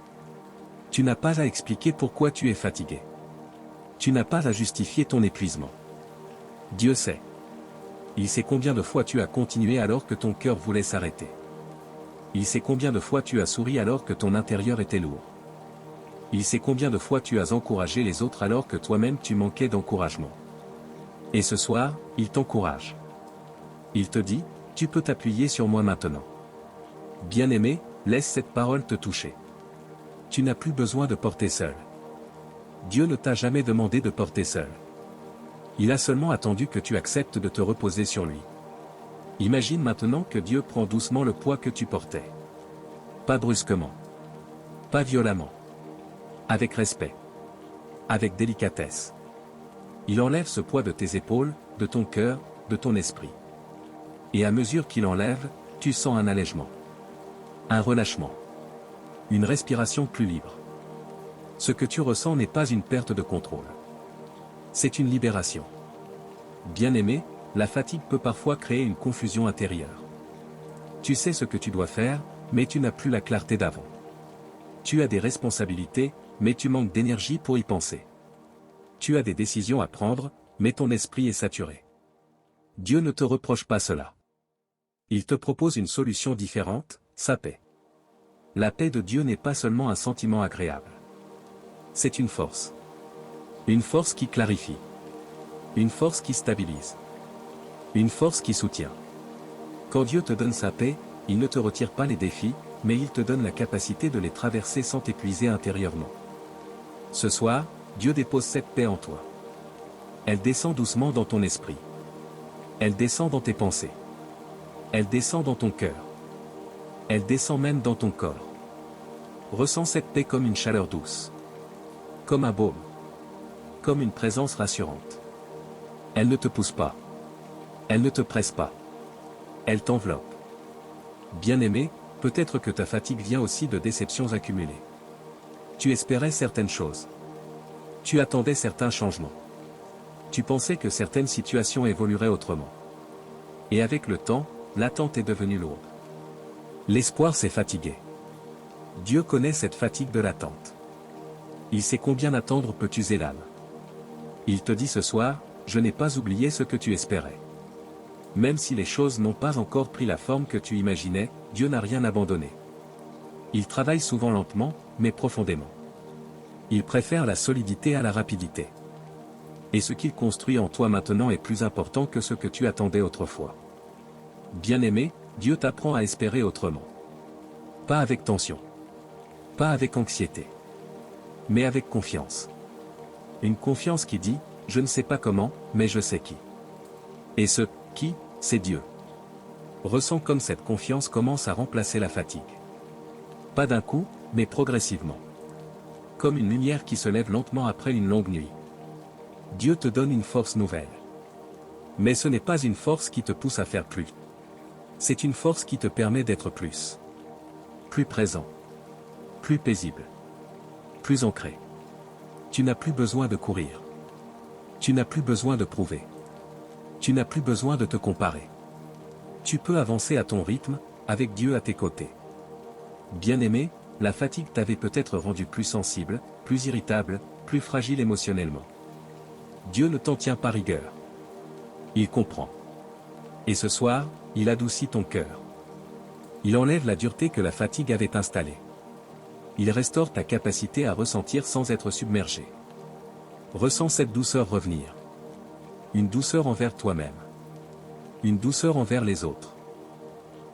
Tu n'as pas à expliquer pourquoi tu es fatigué. Tu n'as pas à justifier ton épuisement. Dieu sait. Il sait combien de fois tu as continué alors que ton cœur voulait s'arrêter. Il sait combien de fois tu as souri alors que ton intérieur était lourd. Il sait combien de fois tu as encouragé les autres alors que toi-même tu manquais d'encouragement. Et ce soir, il t'encourage. Il te dit, tu peux t'appuyer sur moi maintenant. Bien-aimé, laisse cette parole te toucher. Tu n'as plus besoin de porter seul. Dieu ne t'a jamais demandé de porter seul. Il a seulement attendu que tu acceptes de te reposer sur lui. Imagine maintenant que Dieu prend doucement le poids que tu portais. Pas brusquement. Pas violemment. Avec respect. Avec délicatesse. Il enlève ce poids de tes épaules, de ton cœur, de ton esprit. Et à mesure qu'il enlève, tu sens un allègement. Un relâchement. Une respiration plus libre. Ce que tu ressens n'est pas une perte de contrôle. C'est une libération. Bien-aimé, la fatigue peut parfois créer une confusion intérieure. Tu sais ce que tu dois faire, mais tu n'as plus la clarté d'avant. Tu as des responsabilités, mais tu manques d'énergie pour y penser. Tu as des décisions à prendre, mais ton esprit est saturé. Dieu ne te reproche pas cela. Il te propose une solution différente, sa paix. La paix de Dieu n'est pas seulement un sentiment agréable. C'est une force. Une force qui clarifie. Une force qui stabilise. Une force qui soutient. Quand Dieu te donne sa paix, il ne te retire pas les défis, mais il te donne la capacité de les traverser sans t'épuiser intérieurement. Ce soir, Dieu dépose cette paix en toi. Elle descend doucement dans ton esprit. Elle descend dans tes pensées. Elle descend dans ton cœur. Elle descend même dans ton corps. Ressens cette paix comme une chaleur douce. Comme un baume. Comme une présence rassurante. Elle ne te pousse pas. Elle ne te presse pas. Elle t'enveloppe. Bien-aimé, peut-être que ta fatigue vient aussi de déceptions accumulées. Tu espérais certaines choses. Tu attendais certains changements. Tu pensais que certaines situations évolueraient autrement. Et avec le temps, l'attente est devenue lourde. L'espoir s'est fatigué. Dieu connaît cette fatigue de l'attente. Il sait combien d'attendre peut user l'âme. Il te dit ce soir, je n'ai pas oublié ce que tu espérais. Même si les choses n'ont pas encore pris la forme que tu imaginais, Dieu n'a rien abandonné. Il travaille souvent lentement, mais profondément. Il préfère la solidité à la rapidité. Et ce qu'il construit en toi maintenant est plus important que ce que tu attendais autrefois. Bien-aimé, Dieu t'apprend à espérer autrement. Pas avec tension. Pas avec anxiété. Mais avec confiance. Une confiance qui dit, je ne sais pas comment, mais je sais qui. Et ce « qui », c'est Dieu. Ressens comme cette confiance commence à remplacer la fatigue. Pas d'un coup, mais progressivement. Comme une lumière qui se lève lentement après une longue nuit. Dieu te donne une force nouvelle. Mais ce n'est pas une force qui te pousse à faire plus. C'est une force qui te permet d'être plus. Plus présent. Plus paisible. Plus ancré. Tu n'as plus besoin de courir. Tu n'as plus besoin de prouver. Tu n'as plus besoin de te comparer. Tu peux avancer à ton rythme, avec Dieu à tes côtés. Bien-aimé, la fatigue t'avait peut-être rendu plus sensible, plus irritable, plus fragile émotionnellement. Dieu ne t'en tient pas rigueur. Il comprend. Et ce soir, il adoucit ton cœur. Il enlève la dureté que la fatigue avait installée. Il restaure ta capacité à ressentir sans être submergé. Ressens cette douceur revenir. Une douceur envers toi-même. Une douceur envers les autres.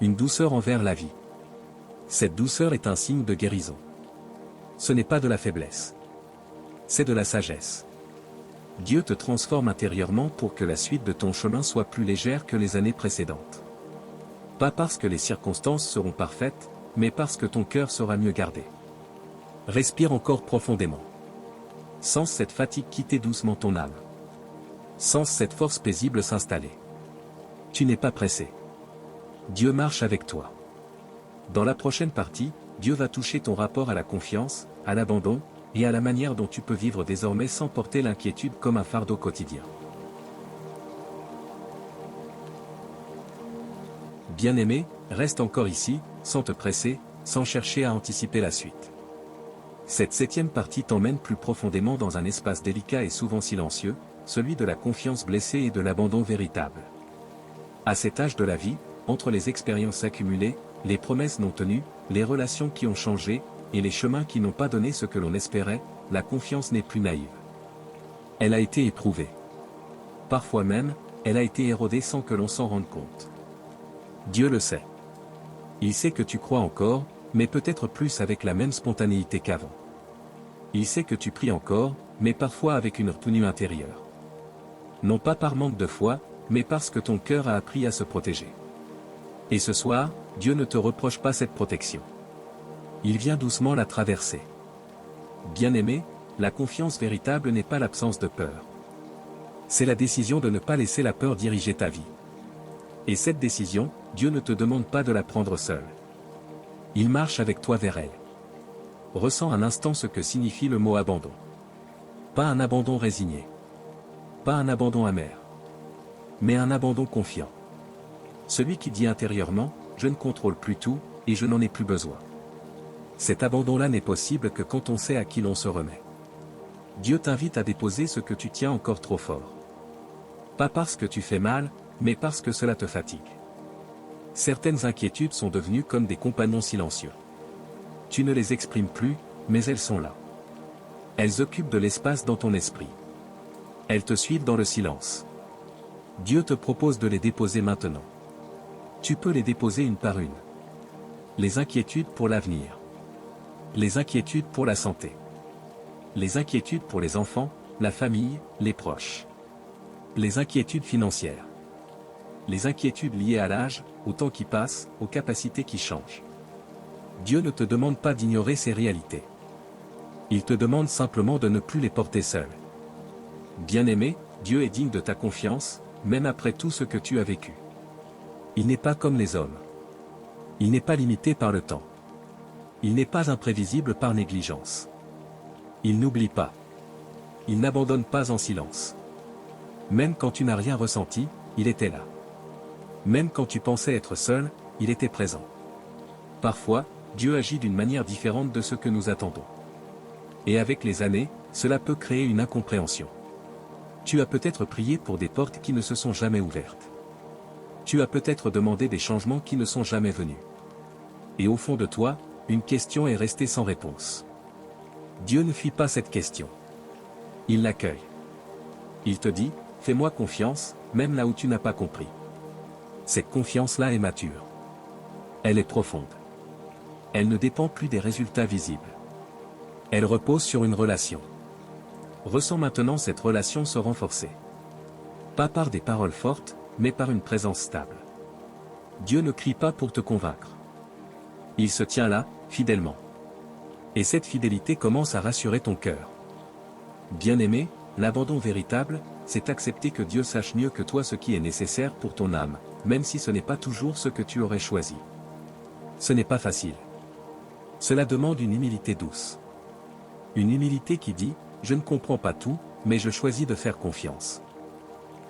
Une douceur envers la vie. Cette douceur est un signe de guérison. Ce n'est pas de la faiblesse. C'est de la sagesse. Dieu te transforme intérieurement pour que la suite de ton chemin soit plus légère que les années précédentes. Pas parce que les circonstances seront parfaites, mais parce que ton cœur sera mieux gardé. Respire encore profondément. Sens cette fatigue quitter doucement ton âme. Sens cette force paisible s'installer. Tu n'es pas pressé. Dieu marche avec toi. Dans la prochaine partie, Dieu va toucher ton rapport à la confiance, à l'abandon, et à la manière dont tu peux vivre désormais sans porter l'inquiétude comme un fardeau quotidien. Bien-aimé, reste encore ici, sans te presser, sans chercher à anticiper la suite. Cette 7e partie t'emmène plus profondément dans un espace délicat et souvent silencieux, celui de la confiance blessée et de l'abandon véritable. À cet âge de la vie, entre les expériences accumulées, les promesses non tenues, les relations qui ont changé, et les chemins qui n'ont pas donné ce que l'on espérait, la confiance n'est plus naïve. Elle a été éprouvée. Parfois même, elle a été érodée sans que l'on s'en rende compte. Dieu le sait. Il sait que tu crois encore, mais peut-être plus avec la même spontanéité qu'avant. Il sait que tu pries encore, mais parfois avec une retenue intérieure. Non pas par manque de foi, mais parce que ton cœur a appris à se protéger. Et ce soir, Dieu ne te reproche pas cette protection. Il vient doucement la traverser. Bien-aimé, la confiance véritable n'est pas l'absence de peur. C'est la décision de ne pas laisser la peur diriger ta vie. Et cette décision, Dieu ne te demande pas de la prendre seule. Il marche avec toi vers elle. Ressens un instant ce que signifie le mot abandon. Pas un abandon résigné. Pas un abandon amer. Mais un abandon confiant. Celui qui dit intérieurement, je ne contrôle plus tout, et je n'en ai plus besoin. Cet abandon-là n'est possible que quand on sait à qui l'on se remet. Dieu t'invite à déposer ce que tu tiens encore trop fort. Pas parce que tu fais mal, mais parce que cela te fatigue. Certaines inquiétudes sont devenues comme des compagnons silencieux. Tu ne les exprimes plus, mais elles sont là. Elles occupent de l'espace dans ton esprit. Elles te suivent dans le silence. Dieu te propose de les déposer maintenant. Tu peux les déposer une par une. Les inquiétudes pour l'avenir. Les inquiétudes pour la santé. Les inquiétudes pour les enfants, la famille, les proches. Les inquiétudes financières. Les inquiétudes liées à l'âge, au temps qui passe, aux capacités qui changent. Dieu ne te demande pas d'ignorer ces réalités. Il te demande simplement de ne plus les porter seul. Bien-aimé, Dieu est digne de ta confiance, même après tout ce que tu as vécu. Il n'est pas comme les hommes. Il n'est pas limité par le temps. Il n'est pas imprévisible par négligence. Il n'oublie pas. Il n'abandonne pas en silence. Même quand tu n'as rien ressenti, il était là. Même quand tu pensais être seul, il était présent. Parfois, Dieu agit d'une manière différente de ce que nous attendons. Et avec les années, cela peut créer une incompréhension. Tu as peut-être prié pour des portes qui ne se sont jamais ouvertes. Tu as peut-être demandé des changements qui ne sont jamais venus. Et au fond de toi, une question est restée sans réponse. Dieu ne fuit pas cette question. Il l'accueille. Il te dit, fais-moi confiance, même là où tu n'as pas compris. Cette confiance-là est mature. Elle est profonde. Elle ne dépend plus des résultats visibles. Elle repose sur une relation. Ressens maintenant cette relation se renforcer. Pas par des paroles fortes, mais par une présence stable. Dieu ne crie pas pour te convaincre. Il se tient là, fidèlement. Et cette fidélité commence à rassurer ton cœur. Bien-aimé, l'abandon véritable, c'est accepter que Dieu sache mieux que toi ce qui est nécessaire pour ton âme, même si ce n'est pas toujours ce que tu aurais choisi. Ce n'est pas facile. Cela demande une humilité douce. Une humilité qui dit, je ne comprends pas tout, mais je choisis de faire confiance.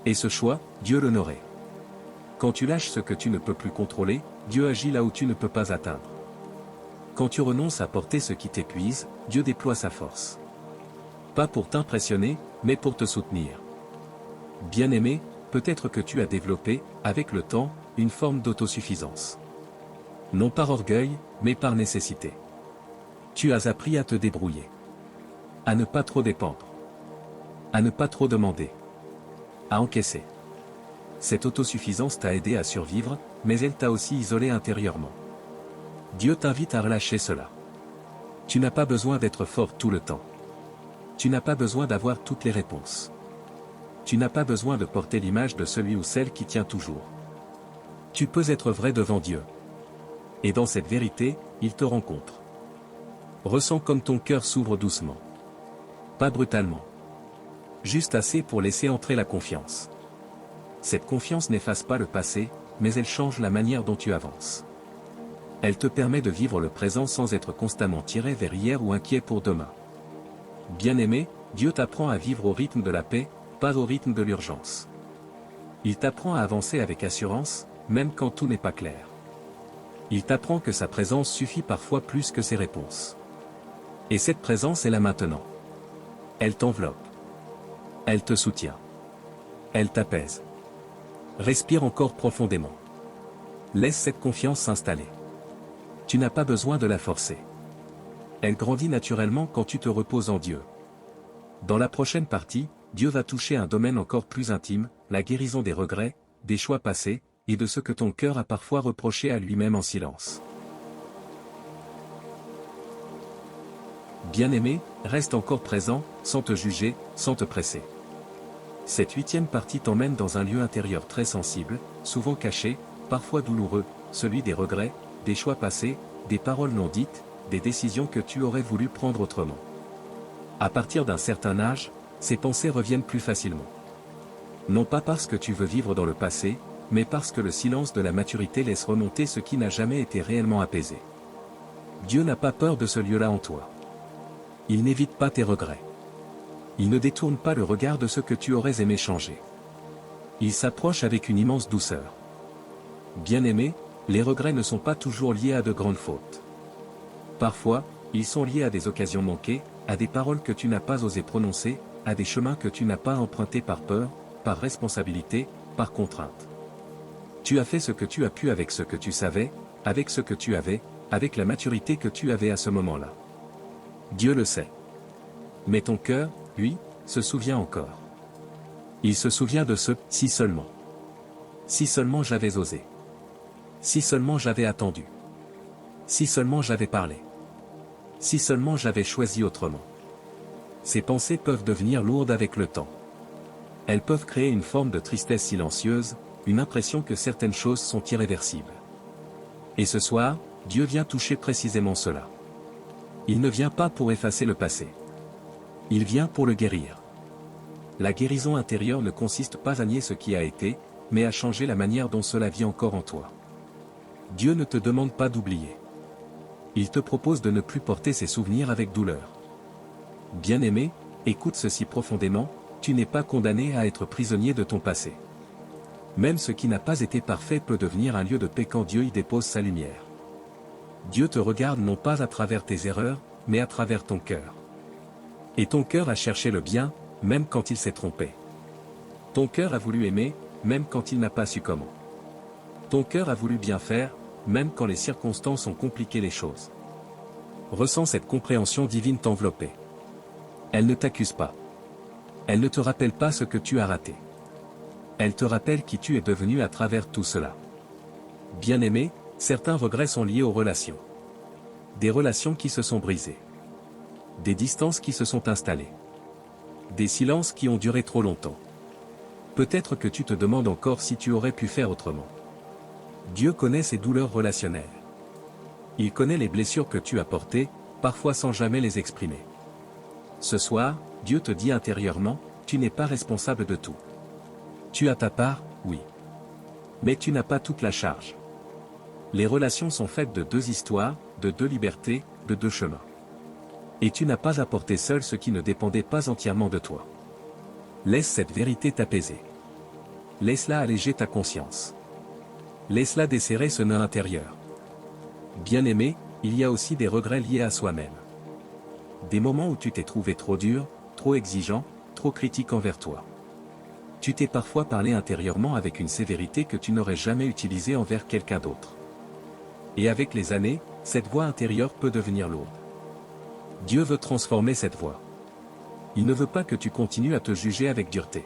Et ce choix, Dieu l'honorait. Quand tu lâches ce que tu ne peux plus contrôler, Dieu agit là où tu ne peux pas atteindre. Quand tu renonces à porter ce qui t'épuise, Dieu déploie sa force. Pas pour t'impressionner, mais pour te soutenir. Bien-aimé, peut-être que tu as développé, avec le temps, une forme d'autosuffisance. Non par orgueil, mais par nécessité. Tu as appris à te débrouiller. À ne pas trop dépendre. À ne pas trop demander. À encaisser. Cette autosuffisance t'a aidé à survivre, mais elle t'a aussi isolé intérieurement. Dieu t'invite à relâcher cela. Tu n'as pas besoin d'être fort tout le temps. Tu n'as pas besoin d'avoir toutes les réponses. Tu n'as pas besoin de porter l'image de celui ou celle qui tient toujours. Tu peux être vrai devant Dieu. Et dans cette vérité, il te rencontre. Ressens comme ton cœur s'ouvre doucement. Pas brutalement. Juste assez pour laisser entrer la confiance. Cette confiance n'efface pas le passé, mais elle change la manière dont tu avances. Elle te permet de vivre le présent sans être constamment tiré vers hier ou inquiet pour demain. Bien-aimé, Dieu t'apprend à vivre au rythme de la paix, pas au rythme de l'urgence. Il t'apprend à avancer avec assurance, même quand tout n'est pas clair. Il t'apprend que sa présence suffit parfois plus que ses réponses. Et cette présence est là maintenant. Elle t'enveloppe. Elle te soutient. Elle t'apaise. Respire encore profondément. Laisse cette confiance s'installer. Tu n'as pas besoin de la forcer. Elle grandit naturellement quand tu te reposes en Dieu. Dans la prochaine partie, Dieu va toucher un domaine encore plus intime, la guérison des regrets, des choix passés, et de ce que ton cœur a parfois reproché à lui-même en silence. Bien-aimé, reste encore présent, sans te juger, sans te presser. Cette 8e partie t'emmène dans un lieu intérieur très sensible, souvent caché, parfois douloureux, celui des regrets, des choix passés, des paroles non dites, des décisions que tu aurais voulu prendre autrement. À partir d'un certain âge, ces pensées reviennent plus facilement. Non pas parce que tu veux vivre dans le passé, mais parce que le silence de la maturité laisse remonter ce qui n'a jamais été réellement apaisé. Dieu n'a pas peur de ce lieu-là en toi. Il n'évite pas tes regrets. Il ne détourne pas le regard de ce que tu aurais aimé changer. Il s'approche avec une immense douceur. Bien-aimé, les regrets ne sont pas toujours liés à de grandes fautes. Parfois, ils sont liés à des occasions manquées, à des paroles que tu n'as pas osé prononcer, à des chemins que tu n'as pas empruntés par peur, par responsabilité, par contrainte. Tu as fait ce que tu as pu avec ce que tu savais, avec ce que tu avais, avec la maturité que tu avais à ce moment-là. Dieu le sait. Mais ton cœur, lui, se souvient encore. Il se souvient de ce « si seulement ». Si seulement j'avais osé. Si seulement j'avais attendu. Si seulement j'avais parlé. Si seulement j'avais choisi autrement. Ces pensées peuvent devenir lourdes avec le temps. Elles peuvent créer une forme de tristesse silencieuse, une impression que certaines choses sont irréversibles. Et ce soir, Dieu vient toucher précisément cela. Il ne vient pas pour effacer le passé. Il vient pour le guérir. La guérison intérieure ne consiste pas à nier ce qui a été, mais à changer la manière dont cela vit encore en toi. Dieu ne te demande pas d'oublier. Il te propose de ne plus porter ces souvenirs avec douleur. Bien-aimé, écoute ceci profondément, tu n'es pas condamné à être prisonnier de ton passé. Même ce qui n'a pas été parfait peut devenir un lieu de paix quand Dieu y dépose sa lumière. Dieu te regarde non pas à travers tes erreurs, mais à travers ton cœur. Et ton cœur a cherché le bien, même quand il s'est trompé. Ton cœur a voulu aimer, même quand il n'a pas su comment. Ton cœur a voulu bien faire, même quand les circonstances ont compliqué les choses. Ressens cette compréhension divine t'envelopper. Elle ne t'accuse pas. Elle ne te rappelle pas ce que tu as raté. Elle te rappelle qui tu es devenu à travers tout cela. Bien-aimé, certains regrets sont liés aux relations. Des relations qui se sont brisées. Des distances qui se sont installées. Des silences qui ont duré trop longtemps. Peut-être que tu te demandes encore si tu aurais pu faire autrement. Dieu connaît ces douleurs relationnelles. Il connaît les blessures que tu as portées, parfois sans jamais les exprimer. Ce soir, Dieu te dit intérieurement, tu n'es pas responsable de tout. Tu as ta part, oui. Mais tu n'as pas toute la charge. Les relations sont faites de deux histoires, de deux libertés, de deux chemins. Et tu n'as pas apporté seul ce qui ne dépendait pas entièrement de toi. Laisse cette vérité t'apaiser. Laisse-la alléger ta conscience. Laisse-la desserrer ce nœud intérieur. Bien-aimé, il y a aussi des regrets liés à soi-même. Des moments où tu t'es trouvé trop dur, trop exigeant, trop critique envers toi. Tu t'es parfois parlé intérieurement avec une sévérité que tu n'aurais jamais utilisée envers quelqu'un d'autre. Et avec les années, cette voix intérieure peut devenir lourde. Dieu veut transformer cette voix. Il ne veut pas que tu continues à te juger avec dureté.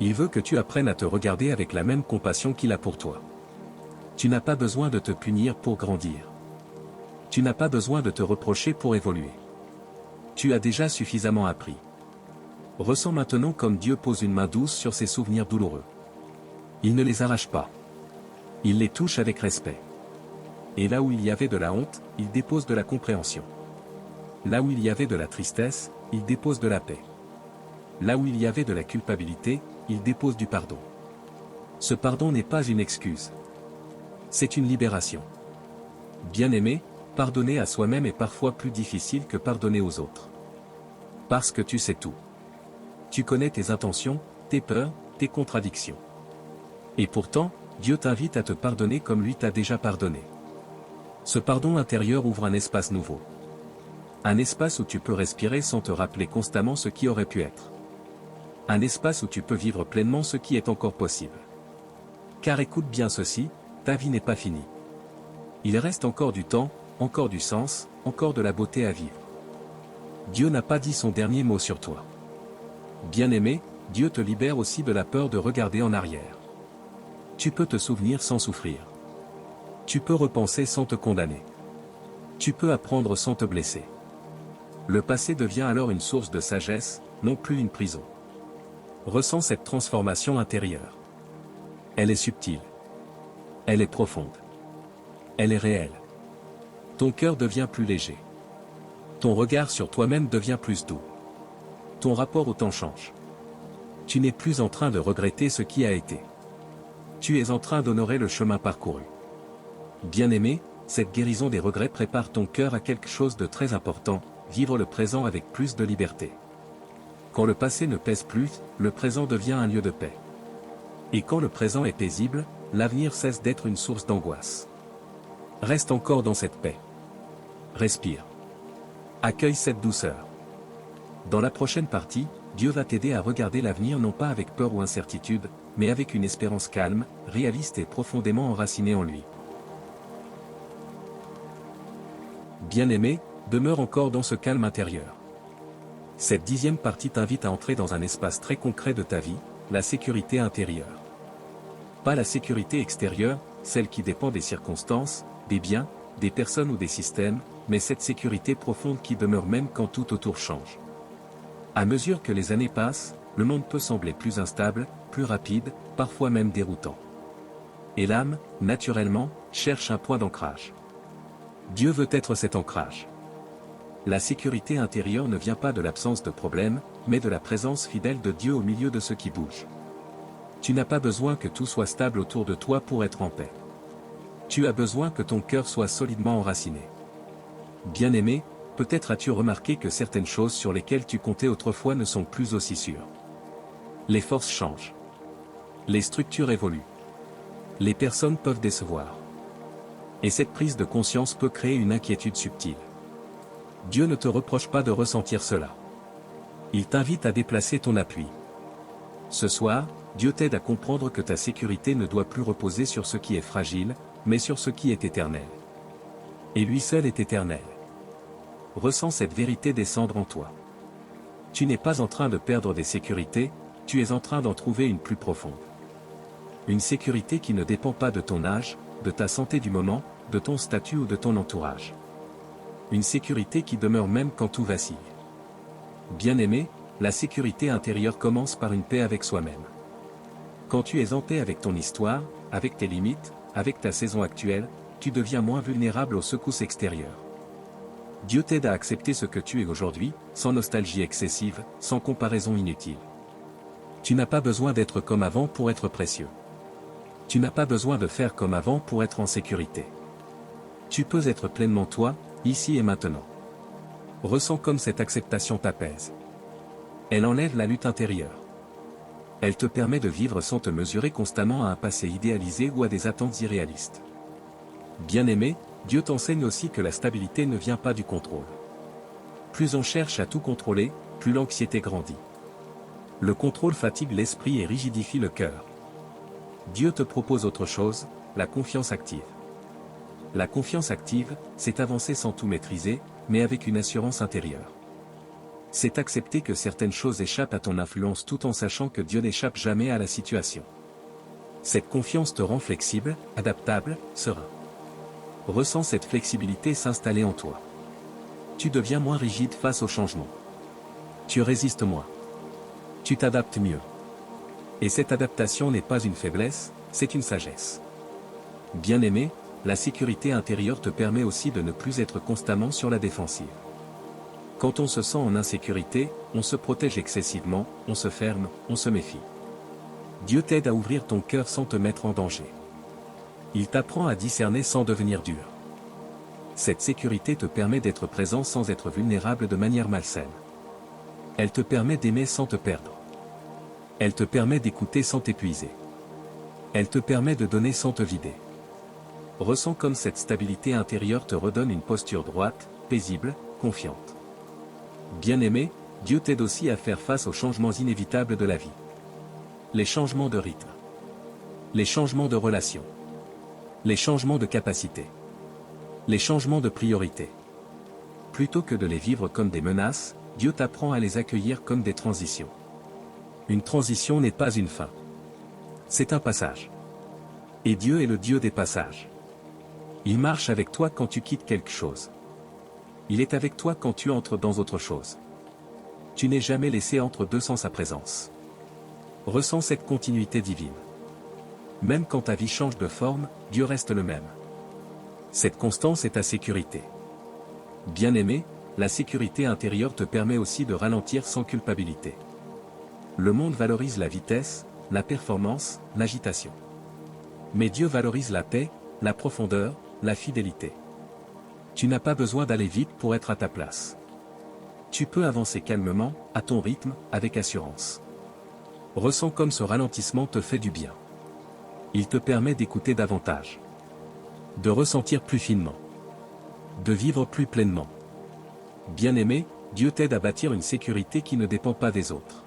Il veut que tu apprennes à te regarder avec la même compassion qu'il a pour toi. Tu n'as pas besoin de te punir pour grandir. Tu n'as pas besoin de te reprocher pour évoluer. Tu as déjà suffisamment appris. Ressens maintenant comme Dieu pose une main douce sur ces souvenirs douloureux. Il ne les arrache pas. Il les touche avec respect. Et là où il y avait de la honte, il dépose de la compréhension. Là où il y avait de la tristesse, il dépose de la paix. Là où il y avait de la culpabilité, il dépose du pardon. Ce pardon n'est pas une excuse. C'est une libération. Bien-aimé, pardonner à soi-même est parfois plus difficile que pardonner aux autres. Parce que tu sais tout. Tu connais tes intentions, tes peurs, tes contradictions. Et pourtant, Dieu t'invite à te pardonner comme lui t'a déjà pardonné. Ce pardon intérieur ouvre un espace nouveau. Un espace où tu peux respirer sans te rappeler constamment ce qui aurait pu être. Un espace où tu peux vivre pleinement ce qui est encore possible. Car écoute bien ceci, ta vie n'est pas finie. Il reste encore du temps, encore du sens, encore de la beauté à vivre. Dieu n'a pas dit son dernier mot sur toi. Bien-aimé, Dieu te libère aussi de la peur de regarder en arrière. Tu peux te souvenir sans souffrir. Tu peux repenser sans te condamner. Tu peux apprendre sans te blesser. Le passé devient alors une source de sagesse, non plus une prison. Ressens cette transformation intérieure. Elle est subtile. Elle est profonde. Elle est réelle. Ton cœur devient plus léger. Ton regard sur toi-même devient plus doux. Ton rapport au temps change. Tu n'es plus en train de regretter ce qui a été. Tu es en train d'honorer le chemin parcouru. Bien-aimé, cette guérison des regrets prépare ton cœur à quelque chose de très important, vivre le présent avec plus de liberté. Quand le passé ne pèse plus, le présent devient un lieu de paix. Et quand le présent est paisible, l'avenir cesse d'être une source d'angoisse. Reste encore dans cette paix. Respire. Accueille cette douceur. Dans la prochaine partie, Dieu va t'aider à regarder l'avenir non pas avec peur ou incertitude, mais avec une espérance calme, réaliste et profondément enracinée en lui. Bien-aimé, demeure encore dans ce calme intérieur. Cette 10e partie t'invite à entrer dans un espace très concret de ta vie, la sécurité intérieure. Pas la sécurité extérieure, celle qui dépend des circonstances, des biens, des personnes ou des systèmes, mais cette sécurité profonde qui demeure même quand tout autour change. À mesure que les années passent, le monde peut sembler plus instable, plus rapide, parfois même déroutant. Et l'âme, naturellement, cherche un point d'ancrage. Dieu veut être cet ancrage. La sécurité intérieure ne vient pas de l'absence de problèmes, mais de la présence fidèle de Dieu au milieu de ce qui bouge. Tu n'as pas besoin que tout soit stable autour de toi pour être en paix. Tu as besoin que ton cœur soit solidement enraciné. Bien-aimé, peut-être as-tu remarqué que certaines choses sur lesquelles tu comptais autrefois ne sont plus aussi sûres. Les forces changent. Les structures évoluent. Les personnes peuvent décevoir. Et cette prise de conscience peut créer une inquiétude subtile. Dieu ne te reproche pas de ressentir cela. Il t'invite à déplacer ton appui. Ce soir, Dieu t'aide à comprendre que ta sécurité ne doit plus reposer sur ce qui est fragile, mais sur ce qui est éternel. Et lui seul est éternel. Ressens cette vérité descendre en toi. Tu n'es pas en train de perdre des sécurités, tu es en train d'en trouver une plus profonde. Une sécurité qui ne dépend pas de ton âge, de ta santé du moment, de ton statut ou de ton entourage. Une sécurité qui demeure même quand tout vacille. Bien-aimé, la sécurité intérieure commence par une paix avec soi-même. Quand tu es en paix avec ton histoire, avec tes limites, avec ta saison actuelle, tu deviens moins vulnérable aux secousses extérieures. Dieu t'aide à accepter ce que tu es aujourd'hui, sans nostalgie excessive, sans comparaison inutile. Tu n'as pas besoin d'être comme avant pour être précieux. Tu n'as pas besoin de faire comme avant pour être en sécurité. Tu peux être pleinement toi, ici et maintenant. Ressens comme cette acceptation t'apaise. Elle enlève la lutte intérieure. Elle te permet de vivre sans te mesurer constamment à un passé idéalisé ou à des attentes irréalistes. Bien-aimé, Dieu t'enseigne aussi que la stabilité ne vient pas du contrôle. Plus on cherche à tout contrôler, plus l'anxiété grandit. Le contrôle fatigue l'esprit et rigidifie le cœur. Dieu te propose autre chose, la confiance active. La confiance active, c'est avancer sans tout maîtriser, mais avec une assurance intérieure. C'est accepter que certaines choses échappent à ton influence tout en sachant que Dieu n'échappe jamais à la situation. Cette confiance te rend flexible, adaptable, serein. Ressens cette flexibilité s'installer en toi. Tu deviens moins rigide face au changement. Tu résistes moins. Tu t'adaptes mieux. Et cette adaptation n'est pas une faiblesse, c'est une sagesse. Bien-aimé, la sécurité intérieure te permet aussi de ne plus être constamment sur la défensive. Quand on se sent en insécurité, on se protège excessivement, on se ferme, on se méfie. Dieu t'aide à ouvrir ton cœur sans te mettre en danger. Il t'apprend à discerner sans devenir dur. Cette sécurité te permet d'être présent sans être vulnérable de manière malsaine. Elle te permet d'aimer sans te perdre. Elle te permet d'écouter sans t'épuiser. Elle te permet de donner sans te vider. Ressens comme cette stabilité intérieure te redonne une posture droite, paisible, confiante. Bien-aimé, Dieu t'aide aussi à faire face aux changements inévitables de la vie. Les changements de rythme. Les changements de relations. Les changements de capacité. Les changements de priorité. Plutôt que de les vivre comme des menaces, Dieu t'apprend à les accueillir comme des transitions. Une transition n'est pas une fin. C'est un passage. Et Dieu est le Dieu des passages. Il marche avec toi quand tu quittes quelque chose. Il est avec toi quand tu entres dans autre chose. Tu n'es jamais laissé entre deux sans sa présence. Ressens cette continuité divine. Même quand ta vie change de forme, Dieu reste le même. Cette constance est ta sécurité. Bien-aimé, la sécurité intérieure te permet aussi de ralentir sans culpabilité. Le monde valorise la vitesse, la performance, l'agitation. Mais Dieu valorise la paix, la profondeur, la fidélité. Tu n'as pas besoin d'aller vite pour être à ta place. Tu peux avancer calmement, à ton rythme, avec assurance. Ressens comme ce ralentissement te fait du bien. Il te permet d'écouter davantage. De ressentir plus finement. De vivre plus pleinement. Bien-aimé, Dieu t'aide à bâtir une sécurité qui ne dépend pas des autres.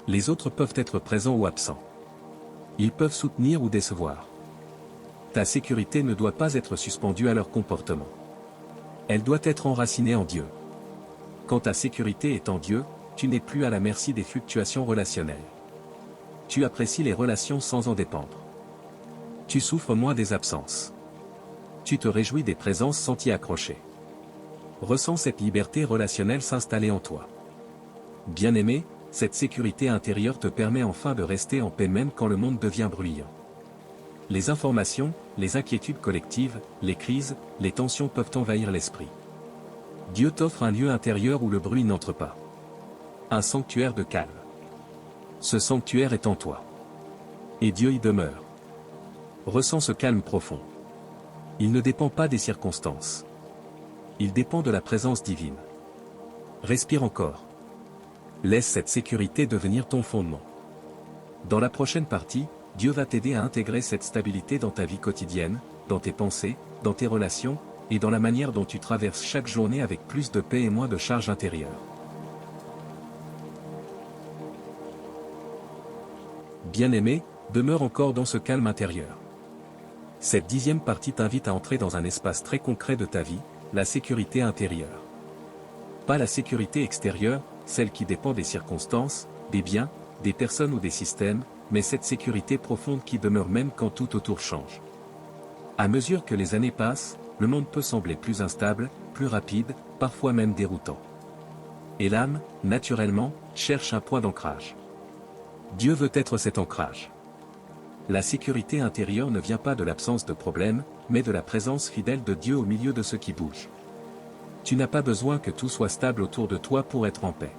Les autres peuvent être présents ou absents. Ils peuvent soutenir ou décevoir. Ta sécurité ne doit pas être suspendue à leur comportement. Elle doit être enracinée en Dieu. Quand ta sécurité est en Dieu, tu n'es plus à la merci des fluctuations relationnelles. Tu apprécies les relations sans en dépendre. Tu souffres moins des absences. Tu te réjouis des présences sans t'y accrocher. Ressens cette liberté relationnelle s'installer en toi. Bien-aimé, cette sécurité intérieure te permet enfin de rester en paix même quand le monde devient bruyant. Les informations, les inquiétudes collectives, les crises, les tensions peuvent envahir l'esprit. Dieu t'offre un lieu intérieur où le bruit n'entre pas. Un sanctuaire de calme. Ce sanctuaire est en toi. Et Dieu y demeure. Ressens ce calme profond. Il ne dépend pas des circonstances. Il dépend de la présence divine. Respire encore. Laisse cette sécurité devenir ton fondement. Dans la prochaine partie, Dieu va t'aider à intégrer cette stabilité dans ta vie quotidienne, dans tes pensées, dans tes relations, et dans la manière dont tu traverses chaque journée avec plus de paix et moins de charge intérieure. Bien-aimé, demeure encore dans ce calme intérieur. Cette 10e partie t'invite à entrer dans un espace très concret de ta vie, la sécurité intérieure. Pas la sécurité extérieure, celle qui dépend des circonstances, des biens, des personnes ou des systèmes, mais cette sécurité profonde qui demeure même quand tout autour change. À mesure que les années passent, le monde peut sembler plus instable, plus rapide, parfois même déroutant. Et l'âme, naturellement, cherche un point d'ancrage. Dieu veut être cet ancrage. La sécurité intérieure ne vient pas de l'absence de problèmes, mais de la présence fidèle de Dieu au milieu de ce qui bouge. Tu n'as pas besoin que tout soit stable autour de toi pour être en paix.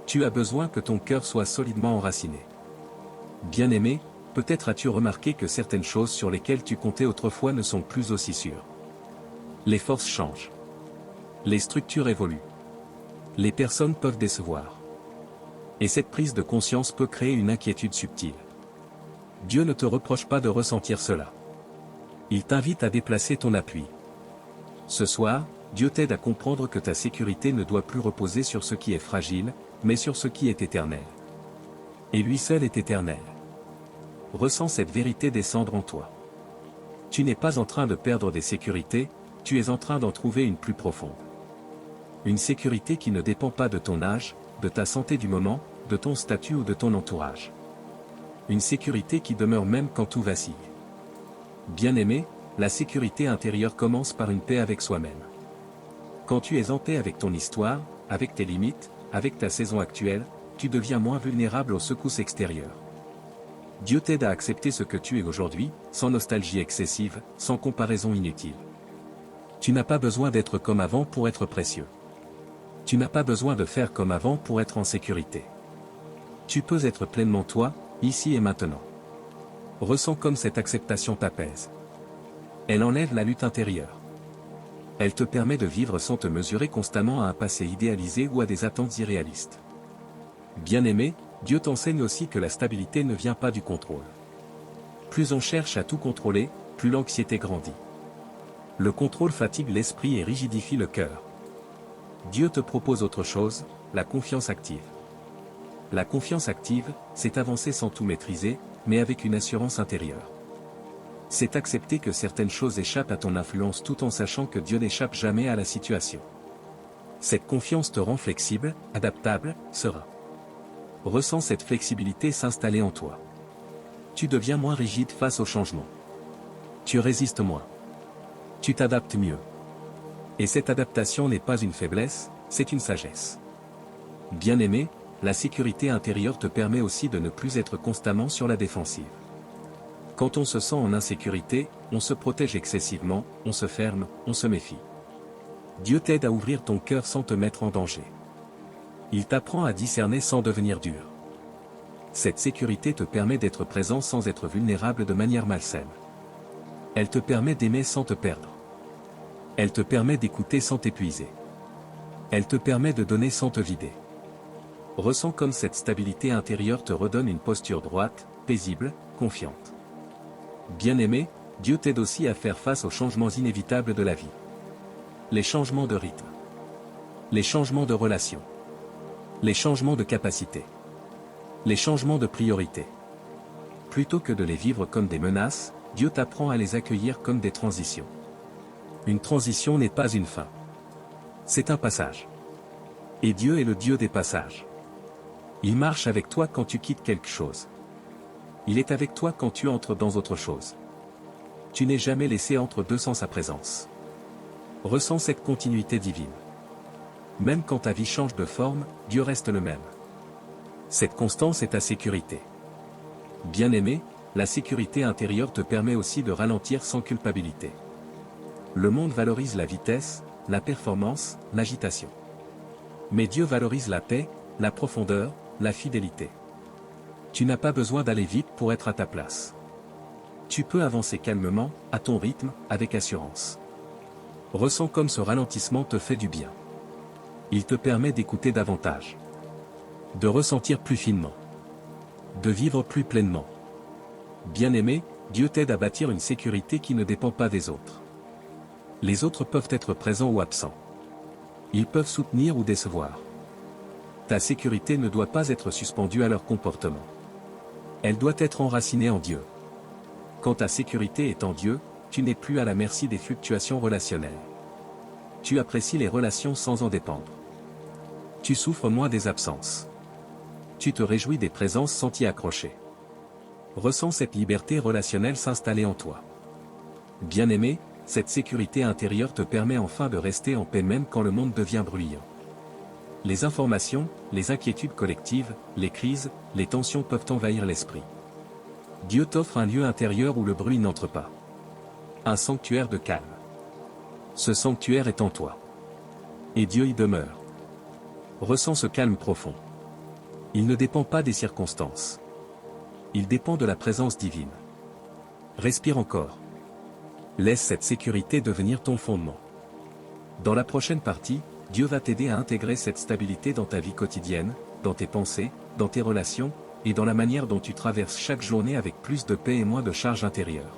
Tu as besoin que ton cœur soit solidement enraciné. Bien-aimé, peut-être as-tu remarqué que certaines choses sur lesquelles tu comptais autrefois ne sont plus aussi sûres. Les forces changent. Les structures évoluent. Les personnes peuvent décevoir. Et cette prise de conscience peut créer une inquiétude subtile. Dieu ne te reproche pas de ressentir cela. Il t'invite à déplacer ton appui. Ce soir, Dieu t'aide à comprendre que ta sécurité ne doit plus reposer sur ce qui est fragile, mais sur ce qui est éternel. Et lui seul est éternel. Ressens cette vérité descendre en toi. Tu n'es pas en train de perdre des sécurités, tu es en train d'en trouver une plus profonde. Une sécurité qui ne dépend pas de ton âge, de ta santé du moment, de ton statut ou de ton entourage. Une sécurité qui demeure même quand tout vacille. Bien-aimé, la sécurité intérieure commence par une paix avec soi-même. Quand tu es en paix avec ton histoire, avec tes limites, avec ta saison actuelle, tu deviens moins vulnérable aux secousses extérieures. Dieu t'aide à accepter ce que tu es aujourd'hui, sans nostalgie excessive, sans comparaison inutile. Tu n'as pas besoin d'être comme avant pour être précieux. Tu n'as pas besoin de faire comme avant pour être en sécurité. Tu peux être pleinement toi, ici et maintenant. Ressens comme cette acceptation t'apaise. Elle enlève la lutte intérieure. Elle te permet de vivre sans te mesurer constamment à un passé idéalisé ou à des attentes irréalistes. Bien-aimé, Dieu t'enseigne aussi que la stabilité ne vient pas du contrôle. Plus on cherche à tout contrôler, plus l'anxiété grandit. Le contrôle fatigue l'esprit et rigidifie le cœur. Dieu te propose autre chose, la confiance active. La confiance active, c'est avancer sans tout maîtriser, mais avec une assurance intérieure. C'est accepter que certaines choses échappent à ton influence tout en sachant que Dieu n'échappe jamais à la situation. Cette confiance te rend flexible, adaptable, serein. Ressens cette flexibilité s'installer en toi. Tu deviens moins rigide face au changement. Tu résistes moins. Tu t'adaptes mieux. Et cette adaptation n'est pas une faiblesse, c'est une sagesse. Bien-aimé, la sécurité intérieure te permet aussi de ne plus être constamment sur la défensive. Quand on se sent en insécurité, on se protège excessivement, on se ferme, on se méfie. Dieu t'aide à ouvrir ton cœur sans te mettre en danger. Il t'apprend à discerner sans devenir dur. Cette sécurité te permet d'être présent sans être vulnérable de manière malsaine. Elle te permet d'aimer sans te perdre. Elle te permet d'écouter sans t'épuiser. Elle te permet de donner sans te vider. Ressens comme cette stabilité intérieure te redonne une posture droite, paisible, confiante. Bien-aimé, Dieu t'aide aussi à faire face aux changements inévitables de la vie. Les changements de rythme. Les changements de relation. Les changements de capacité. Les changements de priorité. Plutôt que de les vivre comme des menaces, Dieu t'apprend à les accueillir comme des transitions. Une transition n'est pas une fin. C'est un passage. Et Dieu est le Dieu des passages. Il marche avec toi quand tu quittes quelque chose. Il est avec toi quand tu entres dans autre chose. Tu n'es jamais laissé entre deux sans sa présence. Ressens cette continuité divine. Même quand ta vie change de forme, Dieu reste le même. Cette constance est ta sécurité. Bien-aimé, la sécurité intérieure te permet aussi de ralentir sans culpabilité. Le monde valorise la vitesse, la performance, l'agitation. Mais Dieu valorise la paix, la profondeur, la fidélité. Tu n'as pas besoin d'aller vite pour être à ta place. Tu peux avancer calmement, à ton rythme, avec assurance. Ressens comme ce ralentissement te fait du bien. Il te permet d'écouter davantage. De ressentir plus finement. De vivre plus pleinement. Bien-aimé, Dieu t'aide à bâtir une sécurité qui ne dépend pas des autres. Les autres peuvent être présents ou absents. Ils peuvent soutenir ou décevoir. Ta sécurité ne doit pas être suspendue à leur comportement. Elle doit être enracinée en Dieu. Quand ta sécurité est en Dieu, tu n'es plus à la merci des fluctuations relationnelles. Tu apprécies les relations sans en dépendre. Tu souffres moins des absences. Tu te réjouis des présences sans t'y accrocher. Ressens cette liberté relationnelle s'installer en toi. Bien-aimé, cette sécurité intérieure te permet enfin de rester en paix même quand le monde devient bruyant. Les informations, les inquiétudes collectives, les crises, les tensions peuvent envahir l'esprit. Dieu t'offre un lieu intérieur où le bruit n'entre pas. Un sanctuaire de calme. Ce sanctuaire est en toi. Et Dieu y demeure. Ressens ce calme profond. Il ne dépend pas des circonstances. Il dépend de la présence divine. Respire encore. Laisse cette sécurité devenir ton fondement. Dans la prochaine partie, Dieu va t'aider à intégrer cette stabilité dans ta vie quotidienne, dans tes pensées, dans tes relations, et dans la manière dont tu traverses chaque journée avec plus de paix et moins de charge intérieure.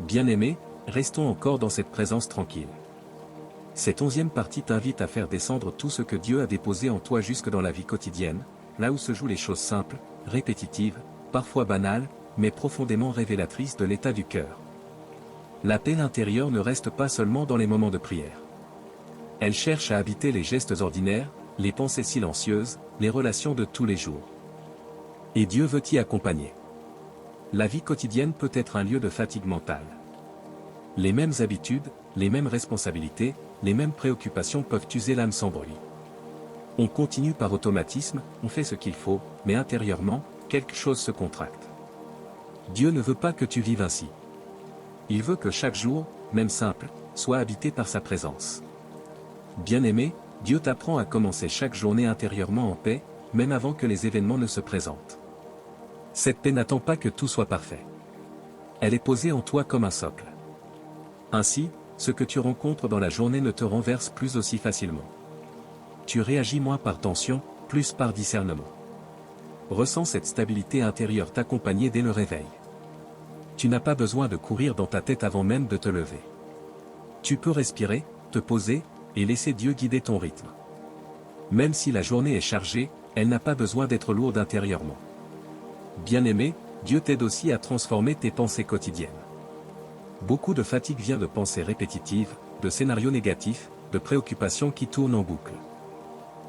Bien-aimé, restons encore dans cette présence tranquille. Cette 11e partie t'invite à faire descendre tout ce que Dieu a déposé en toi jusque dans la vie quotidienne, là où se jouent les choses simples, répétitives, parfois banales, mais profondément révélatrices de l'état du cœur. La paix intérieure ne reste pas seulement dans les moments de prière. Elle cherche à habiter les gestes ordinaires, les pensées silencieuses, les relations de tous les jours. Et Dieu veut t'y accompagner. La vie quotidienne peut être un lieu de fatigue mentale. Les mêmes habitudes, les mêmes responsabilités, les mêmes préoccupations peuvent user l'âme sans bruit. On continue par automatisme, on fait ce qu'il faut, mais intérieurement, quelque chose se contracte. Dieu ne veut pas que tu vives ainsi. Il veut que chaque jour, même simple, soit habité par sa présence. Bien-aimé, Dieu t'apprend à commencer chaque journée intérieurement en paix, même avant que les événements ne se présentent. Cette paix n'attend pas que tout soit parfait. Elle est posée en toi comme un socle. Ainsi, ce que tu rencontres dans la journée ne te renverse plus aussi facilement. Tu réagis moins par tension, plus par discernement. Ressens cette stabilité intérieure t'accompagner dès le réveil. Tu n'as pas besoin de courir dans ta tête avant même de te lever. Tu peux respirer, te poser, et laisser Dieu guider ton rythme. Même si la journée est chargée, elle n'a pas besoin d'être lourde intérieurement. Bien-aimé, Dieu t'aide aussi à transformer tes pensées quotidiennes. Beaucoup de fatigue vient de pensées répétitives, de scénarios négatifs, de préoccupations qui tournent en boucle.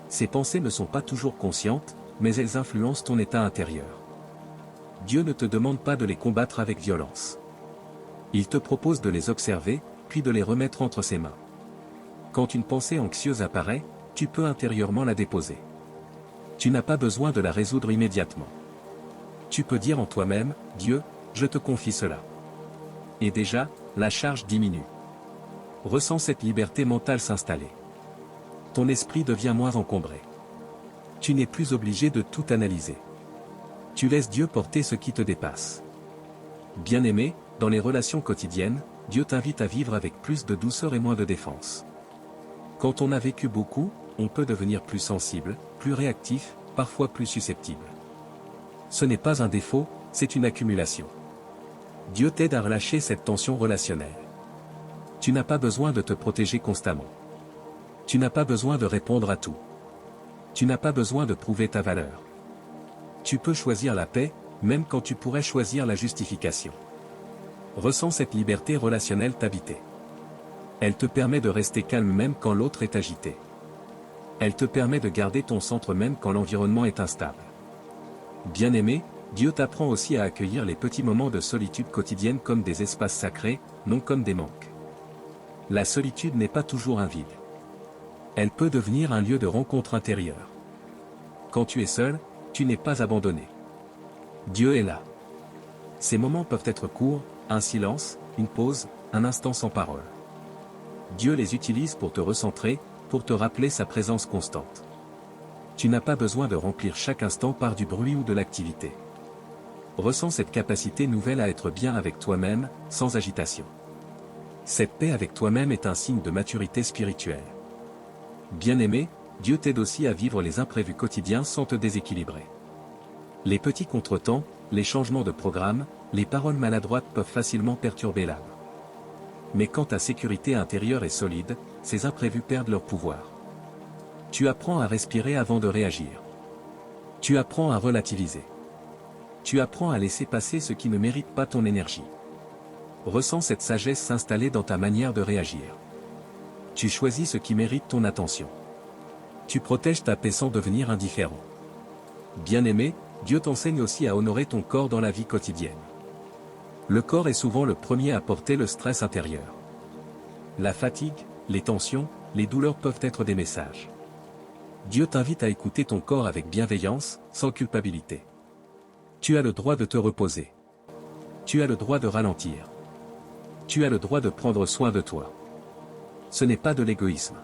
Ces pensées ne sont pas toujours conscientes, mais elles influencent ton état intérieur. Dieu ne te demande pas de les combattre avec violence. Il te propose de les observer, puis de les remettre entre ses mains. Quand une pensée anxieuse apparaît, tu peux intérieurement la déposer. Tu n'as pas besoin de la résoudre immédiatement. Tu peux dire en toi-même, Dieu, je te confie cela. Et déjà, la charge diminue. Ressens cette liberté mentale s'installer. Ton esprit devient moins encombré. Tu n'es plus obligé de tout analyser. Tu laisses Dieu porter ce qui te dépasse. Bien-aimé, dans les relations quotidiennes, Dieu t'invite à vivre avec plus de douceur et moins de défense. Quand on a vécu beaucoup, on peut devenir plus sensible, plus réactif, parfois plus susceptible. Ce n'est pas un défaut, c'est une accumulation. Dieu t'aide à relâcher cette tension relationnelle. Tu n'as pas besoin de te protéger constamment. Tu n'as pas besoin de répondre à tout. Tu n'as pas besoin de prouver ta valeur. Tu peux choisir la paix, même quand tu pourrais choisir la justification. Ressens cette liberté relationnelle t'habiter. Elle te permet de rester calme même quand l'autre est agité. Elle te permet de garder ton centre même quand l'environnement est instable. Bien-aimé, Dieu t'apprend aussi à accueillir les petits moments de solitude quotidienne comme des espaces sacrés, non comme des manques. La solitude n'est pas toujours un vide. Elle peut devenir un lieu de rencontre intérieure. Quand tu es seul, tu n'es pas abandonné. Dieu est là. Ces moments peuvent être courts, un silence, une pause, un instant sans parole. Dieu les utilise pour te recentrer, pour te rappeler sa présence constante. Tu n'as pas besoin de remplir chaque instant par du bruit ou de l'activité. Ressens cette capacité nouvelle à être bien avec toi-même, sans agitation. Cette paix avec toi-même est un signe de maturité spirituelle. Bien-aimé, Dieu t'aide aussi à vivre les imprévus quotidiens sans te déséquilibrer. Les petits contretemps, les changements de programme, les paroles maladroites peuvent facilement perturber l'âme. Mais quand ta sécurité intérieure est solide, ces imprévus perdent leur pouvoir. Tu apprends à respirer avant de réagir. Tu apprends à relativiser. Tu apprends à laisser passer ce qui ne mérite pas ton énergie. Ressens cette sagesse s'installer dans ta manière de réagir. Tu choisis ce qui mérite ton attention. Tu protèges ta paix sans devenir indifférent. Bien-aimé, Dieu t'enseigne aussi à honorer ton corps dans la vie quotidienne. Le corps est souvent le premier à porter le stress intérieur. La fatigue, les tensions, les douleurs peuvent être des messages. Dieu t'invite à écouter ton corps avec bienveillance, sans culpabilité. Tu as le droit de te reposer. Tu as le droit de ralentir. Tu as le droit de prendre soin de toi. Ce n'est pas de l'égoïsme.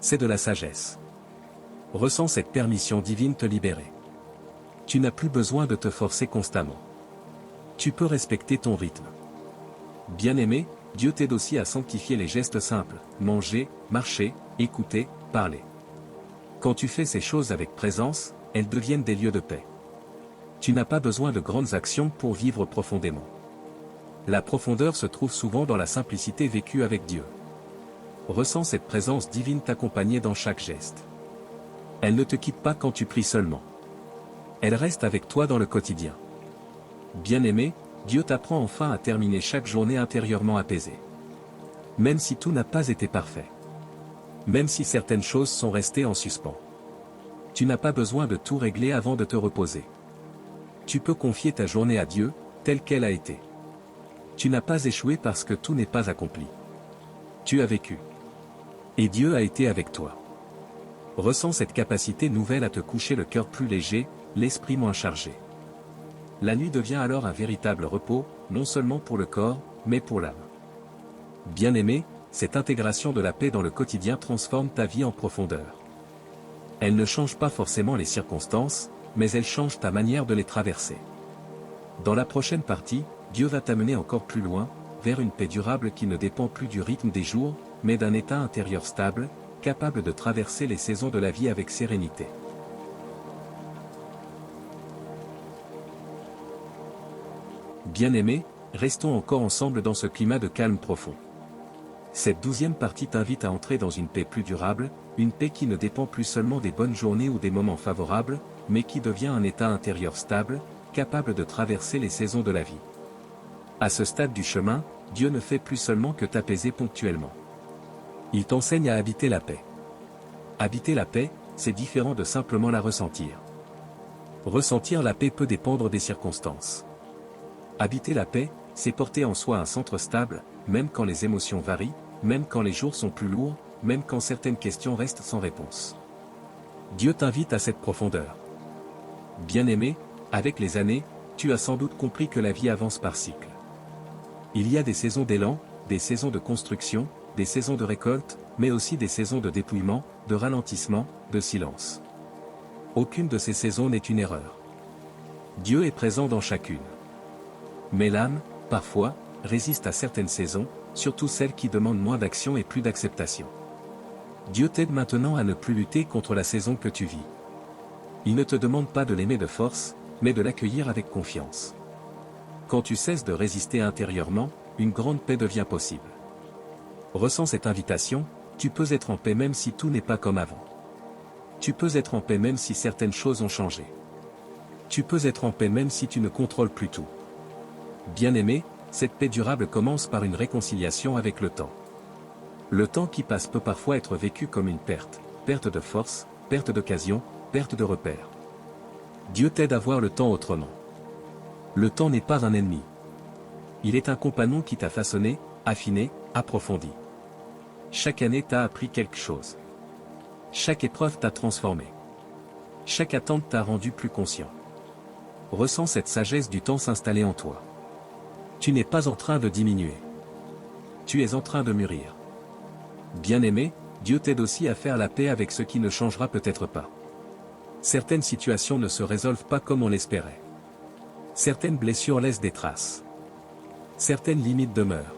C'est de la sagesse. Ressens cette permission divine te libérer. Tu n'as plus besoin de te forcer constamment. Tu peux respecter ton rythme. Bien-aimé, Dieu t'aide aussi à sanctifier les gestes simples, manger, marcher, écouter, parler. Quand tu fais ces choses avec présence, elles deviennent des lieux de paix. Tu n'as pas besoin de grandes actions pour vivre profondément. La profondeur se trouve souvent dans la simplicité vécue avec Dieu. Ressens cette présence divine t'accompagner dans chaque geste. Elle ne te quitte pas quand tu pries seulement. Elle reste avec toi dans le quotidien. Bien-aimé, Dieu t'apprend enfin à terminer chaque journée intérieurement apaisée. Même si tout n'a pas été parfait. Même si certaines choses sont restées en suspens. Tu n'as pas besoin de tout régler avant de te reposer. Tu peux confier ta journée à Dieu, telle qu'elle a été. Tu n'as pas échoué parce que tout n'est pas accompli. Tu as vécu. Et Dieu a été avec toi. Ressens cette capacité nouvelle à te coucher le cœur plus léger, l'esprit moins chargé. La nuit devient alors un véritable repos, non seulement pour le corps, mais pour l'âme. Bien-aimé, cette intégration de la paix dans le quotidien transforme ta vie en profondeur. Elle ne change pas forcément les circonstances, mais elle change ta manière de les traverser. Dans la prochaine partie, Dieu va t'amener encore plus loin, vers une paix durable qui ne dépend plus du rythme des jours, mais d'un état intérieur stable, capable de traverser les saisons de la vie avec sérénité. Bien-aimé, restons encore ensemble dans ce climat de calme profond. Cette 12e partie t'invite à entrer dans une paix plus durable, une paix qui ne dépend plus seulement des bonnes journées ou des moments favorables, mais qui devient un état intérieur stable, capable de traverser les saisons de la vie. À ce stade du chemin, Dieu ne fait plus seulement que t'apaiser ponctuellement. Il t'enseigne à habiter la paix. Habiter la paix, c'est différent de simplement la ressentir. Ressentir la paix peut dépendre des circonstances. Habiter la paix, c'est porter en soi un centre stable, même quand les émotions varient, même quand les jours sont plus lourds, même quand certaines questions restent sans réponse. Dieu t'invite à cette profondeur. Bien-aimé, avec les années, tu as sans doute compris que la vie avance par cycle. Il y a des saisons d'élan, des saisons de construction, des saisons de récolte, mais aussi des saisons de dépouillement, de ralentissement, de silence. Aucune de ces saisons n'est une erreur. Dieu est présent dans chacune. Mais l'âme, parfois, résiste à certaines saisons, surtout celles qui demandent moins d'action et plus d'acceptation. Dieu t'aide maintenant à ne plus lutter contre la saison que tu vis. Il ne te demande pas de l'aimer de force, mais de l'accueillir avec confiance. Quand tu cesses de résister intérieurement, une grande paix devient possible. Ressens cette invitation, tu peux être en paix même si tout n'est pas comme avant. Tu peux être en paix même si certaines choses ont changé. Tu peux être en paix même si tu ne contrôles plus tout. Bien-aimé, cette paix durable commence par une réconciliation avec le temps. Le temps qui passe peut parfois être vécu comme une perte, perte de force, perte d'occasion, perte de repères. Dieu t'aide à voir le temps autrement. Le temps n'est pas un ennemi. Il est un compagnon qui t'a façonné, affiné, approfondi. Chaque année t'a appris quelque chose. Chaque épreuve t'a transformé. Chaque attente t'a rendu plus conscient. Ressens cette sagesse du temps s'installer en toi. Tu n'es pas en train de diminuer. Tu es en train de mûrir. Bien-aimé, Dieu t'aide aussi à faire la paix avec ce qui ne changera peut-être pas. Certaines situations ne se résolvent pas comme on l'espérait. Certaines blessures laissent des traces. Certaines limites demeurent.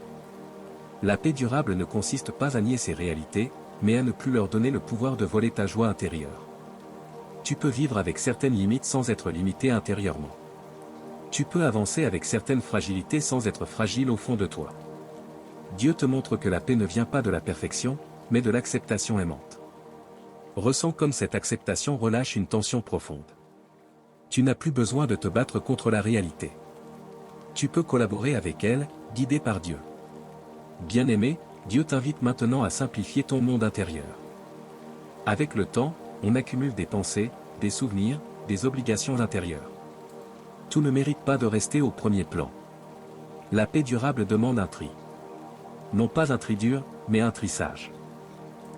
La paix durable ne consiste pas à nier ces réalités, mais à ne plus leur donner le pouvoir de voler ta joie intérieure. Tu peux vivre avec certaines limites sans être limité intérieurement. Tu peux avancer avec certaines fragilités sans être fragile au fond de toi. Dieu te montre que la paix ne vient pas de la perfection, mais de l'acceptation aimante. Ressens comme cette acceptation relâche une tension profonde. Tu n'as plus besoin de te battre contre la réalité. Tu peux collaborer avec elle, guidé par Dieu. Bien-aimé, Dieu t'invite maintenant à simplifier ton monde intérieur. Avec le temps, on accumule des pensées, des souvenirs, des obligations intérieures. Tout ne mérite pas de rester au premier plan. La paix durable demande un tri. Non pas un tri dur, mais un tri sage.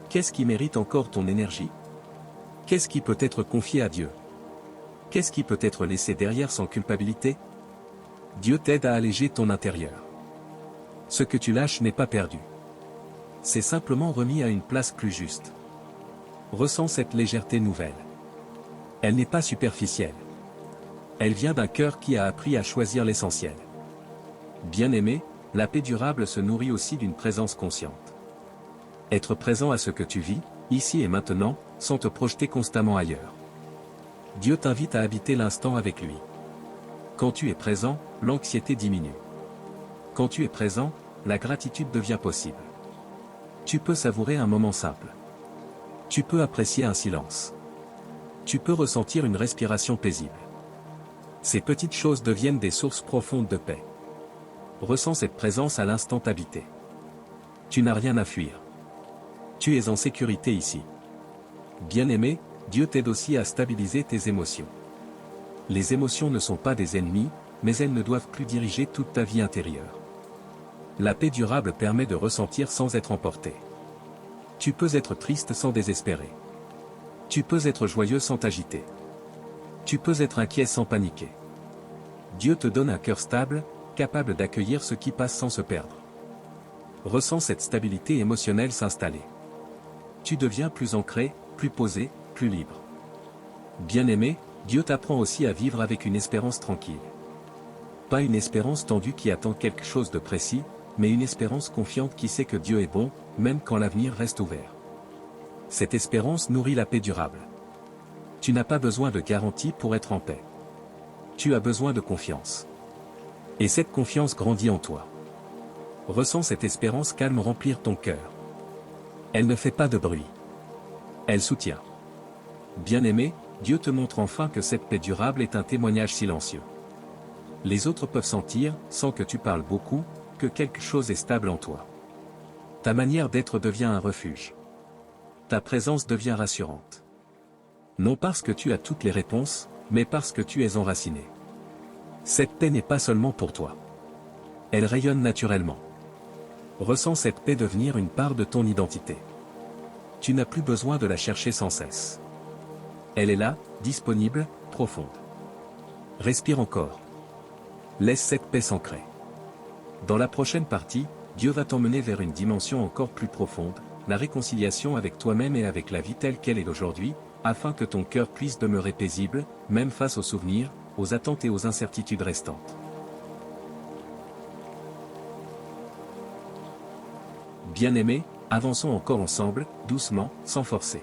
Qu'est-ce qui mérite encore ton énergie? Qu'est-ce qui peut être confié à Dieu? Qu'est-ce qui peut être laissé derrière sans culpabilité? Dieu t'aide à alléger ton intérieur. Ce que tu lâches n'est pas perdu. C'est simplement remis à une place plus juste. Ressens cette légèreté nouvelle. Elle n'est pas superficielle. Elle vient d'un cœur qui a appris à choisir l'essentiel. Bien-aimé, la paix durable se nourrit aussi d'une présence consciente. Être présent à ce que tu vis, ici et maintenant, sans te projeter constamment ailleurs. Dieu t'invite à habiter l'instant avec lui. Quand tu es présent, l'anxiété diminue. Quand tu es présent, la gratitude devient possible. Tu peux savourer un moment simple. Tu peux apprécier un silence. Tu peux ressentir une respiration paisible. Ces petites choses deviennent des sources profondes de paix. Ressens cette présence à l'instant habité. Tu n'as rien à fuir. Tu es en sécurité ici. Bien-aimé, Dieu t'aide aussi à stabiliser tes émotions. Les émotions ne sont pas des ennemis, mais elles ne doivent plus diriger toute ta vie intérieure. La paix durable permet de ressentir sans être emporté. Tu peux être triste sans désespérer. Tu peux être joyeux sans t'agiter. Tu peux être inquiet sans paniquer. Dieu te donne un cœur stable, capable d'accueillir ce qui passe sans se perdre. Ressens cette stabilité émotionnelle s'installer. Tu deviens plus ancré, plus posé, plus libre. Bien-aimé, Dieu t'apprend aussi à vivre avec une espérance tranquille. Pas une espérance tendue qui attend quelque chose de précis, mais une espérance confiante qui sait que Dieu est bon, même quand l'avenir reste ouvert. Cette espérance nourrit la paix durable. Tu n'as pas besoin de garantie pour être en paix. Tu as besoin de confiance. Et cette confiance grandit en toi. Ressens cette espérance calme remplir ton cœur. Elle ne fait pas de bruit. Elle soutient. Bien-aimé, Dieu te montre enfin que cette paix durable est un témoignage silencieux. Les autres peuvent sentir, sans que tu parles beaucoup, que quelque chose est stable en toi. Ta manière d'être devient un refuge. Ta présence devient rassurante. Non parce que tu as toutes les réponses, mais parce que tu es enraciné. Cette paix n'est pas seulement pour toi. Elle rayonne naturellement. Ressens cette paix devenir une part de ton identité. Tu n'as plus besoin de la chercher sans cesse. Elle est là, disponible, profonde. Respire encore. Laisse cette paix s'ancrer. Dans la prochaine partie, Dieu va t'emmener vers une dimension encore plus profonde, la réconciliation avec toi-même et avec la vie telle qu'elle est aujourd'hui, afin que ton cœur puisse demeurer paisible, même face aux souvenirs, aux attentes et aux incertitudes restantes. Bien-aimé, avançons encore ensemble, doucement, sans forcer.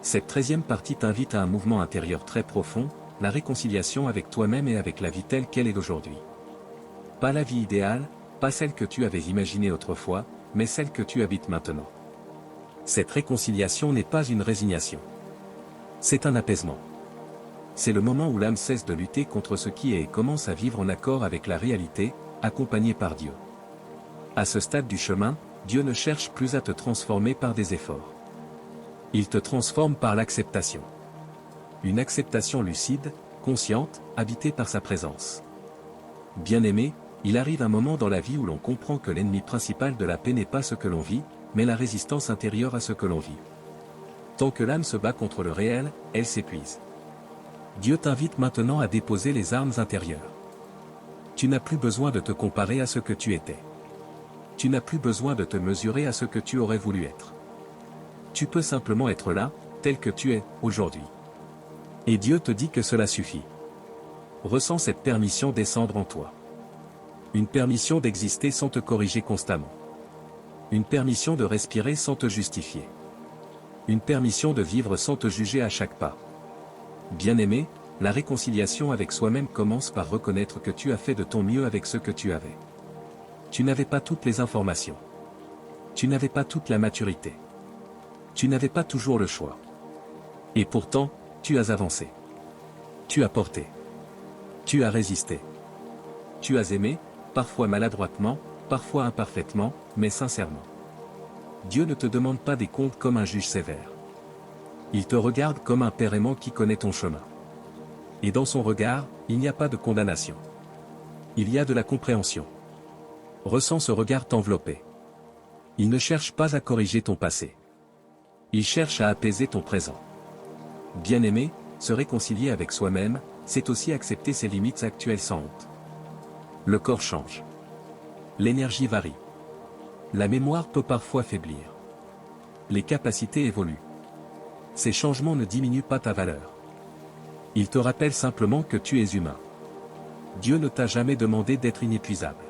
Cette 13e partie t'invite à un mouvement intérieur très profond, la réconciliation avec toi-même et avec la vie telle qu'elle est aujourd'hui. Pas la vie idéale, pas celle que tu avais imaginée autrefois, mais celle que tu habites maintenant. Cette réconciliation n'est pas une résignation. C'est un apaisement. C'est le moment où l'âme cesse de lutter contre ce qui est et commence à vivre en accord avec la réalité, accompagnée par Dieu. À ce stade du chemin, Dieu ne cherche plus à te transformer par des efforts. Il te transforme par l'acceptation. Une acceptation lucide, consciente, habitée par sa présence. Bien-aimé, il arrive un moment dans la vie où l'on comprend que l'ennemi principal de la paix n'est pas ce que l'on vit, mais la résistance intérieure à ce que l'on vit. Tant que l'âme se bat contre le réel, elle s'épuise. Dieu t'invite maintenant à déposer les armes intérieures. Tu n'as plus besoin de te comparer à ce que tu étais. Tu n'as plus besoin de te mesurer à ce que tu aurais voulu être. Tu peux simplement être là, tel que tu es, aujourd'hui. Et Dieu te dit que cela suffit. Ressens cette permission descendre en toi. Une permission d'exister sans te corriger constamment. Une permission de respirer sans te justifier. Une permission de vivre sans te juger à chaque pas. Bien-aimé, la réconciliation avec soi-même commence par reconnaître que tu as fait de ton mieux avec ce que tu avais. Tu n'avais pas toutes les informations. Tu n'avais pas toute la maturité. Tu n'avais pas toujours le choix. Et pourtant, tu as avancé. Tu as porté. Tu as résisté. Tu as aimé, parfois maladroitement, parfois imparfaitement, mais sincèrement. Dieu ne te demande pas des comptes comme un juge sévère. Il te regarde comme un père aimant qui connaît ton chemin. Et dans son regard, il n'y a pas de condamnation. Il y a de la compréhension. Ressens ce regard t'envelopper. Il ne cherche pas à corriger ton passé. Il cherche à apaiser ton présent. Bien-aimé, se réconcilier avec soi-même, c'est aussi accepter ses limites actuelles sans honte. Le corps change. L'énergie varie. La mémoire peut parfois faiblir. Les capacités évoluent. Ces changements ne diminuent pas ta valeur. Ils te rappellent simplement que tu es humain. Dieu ne t'a jamais demandé d'être inépuisable.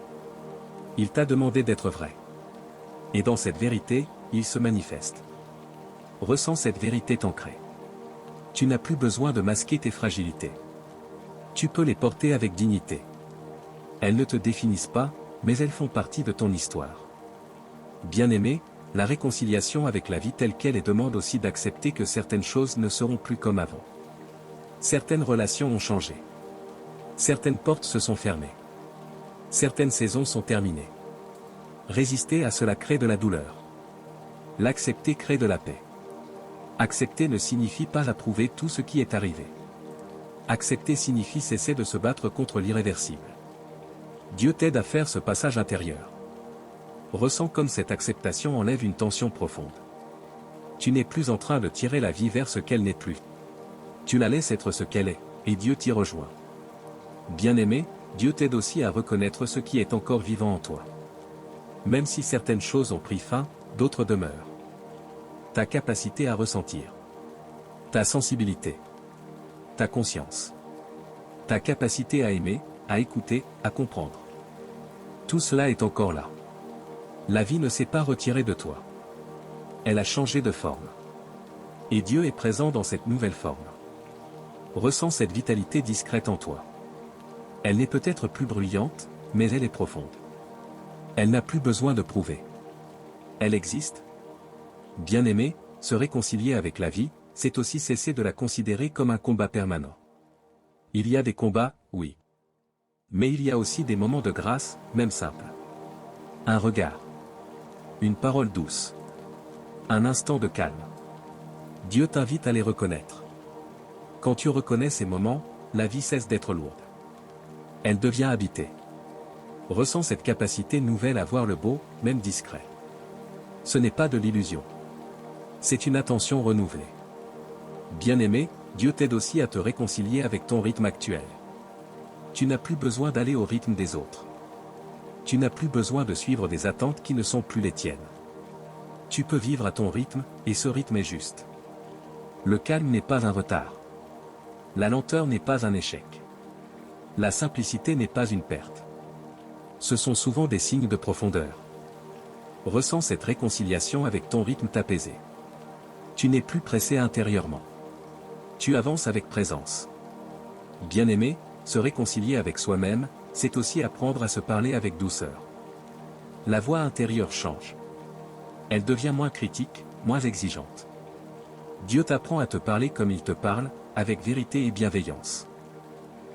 Il t'a demandé d'être vrai. Et dans cette vérité, il se manifeste. Ressens cette vérité t'ancrer. Tu n'as plus besoin de masquer tes fragilités. Tu peux les porter avec dignité. Elles ne te définissent pas, mais elles font partie de ton histoire. Bien-aimé, la réconciliation avec la vie telle qu'elle est demande aussi d'accepter que certaines choses ne seront plus comme avant. Certaines relations ont changé. Certaines portes se sont fermées. Certaines saisons sont terminées. Résister à cela crée de la douleur. L'accepter crée de la paix. Accepter ne signifie pas approuver tout ce qui est arrivé. Accepter signifie cesser de se battre contre l'irréversible. Dieu t'aide à faire ce passage intérieur. Ressens comme cette acceptation enlève une tension profonde. Tu n'es plus en train de tirer la vie vers ce qu'elle n'est plus. Tu la laisses être ce qu'elle est, et Dieu t'y rejoint. Bien-aimé, Dieu t'aide aussi à reconnaître ce qui est encore vivant en toi. Même si certaines choses ont pris fin, d'autres demeurent. Ta capacité à ressentir. Ta sensibilité. Ta conscience. Ta capacité à aimer, à écouter, à comprendre. Tout cela est encore là. La vie ne s'est pas retirée de toi. Elle a changé de forme. Et Dieu est présent dans cette nouvelle forme. Ressens cette vitalité discrète en toi. Elle n'est peut-être plus bruyante, mais elle est profonde. Elle n'a plus besoin de prouver. Elle existe. Bien-aimé, se réconcilier avec la vie, c'est aussi cesser de la considérer comme un combat permanent. Il y a des combats, oui. Mais il y a aussi des moments de grâce, même simples. Un regard. Une parole douce. Un instant de calme. Dieu t'invite à les reconnaître. Quand tu reconnais ces moments, la vie cesse d'être lourde. Elle devient habitée. Ressens cette capacité nouvelle à voir le beau, même discret. Ce n'est pas de l'illusion. C'est une attention renouvelée. Bien-aimé, Dieu t'aide aussi à te réconcilier avec ton rythme actuel. Tu n'as plus besoin d'aller au rythme des autres. Tu n'as plus besoin de suivre des attentes qui ne sont plus les tiennes. Tu peux vivre à ton rythme, et ce rythme est juste. Le calme n'est pas un retard. La lenteur n'est pas un échec. La simplicité n'est pas une perte. Ce sont souvent des signes de profondeur. Ressens cette réconciliation avec ton rythme apaisé. Tu n'es plus pressé intérieurement. Tu avances avec présence. Bien-aimé, se réconcilier avec soi-même, c'est aussi apprendre à se parler avec douceur. La voix intérieure change. Elle devient moins critique, moins exigeante. Dieu t'apprend à te parler comme il te parle, avec vérité et bienveillance.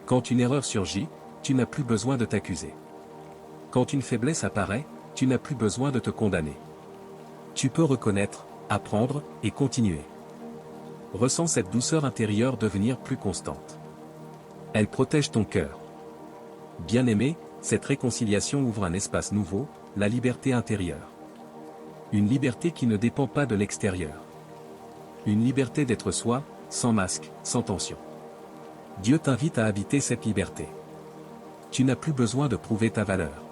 Quand une erreur surgit, tu n'as plus besoin de t'accuser. Quand une faiblesse apparaît, tu n'as plus besoin de te condamner. Tu peux reconnaître, apprendre, et continuer. Ressens cette douceur intérieure devenir plus constante. Elle protège ton cœur. Bien-aimé, cette réconciliation ouvre un espace nouveau, la liberté intérieure. Une liberté qui ne dépend pas de l'extérieur. Une liberté d'être soi, sans masque, sans tension. Dieu t'invite à habiter cette liberté. Tu n'as plus besoin de prouver ta valeur.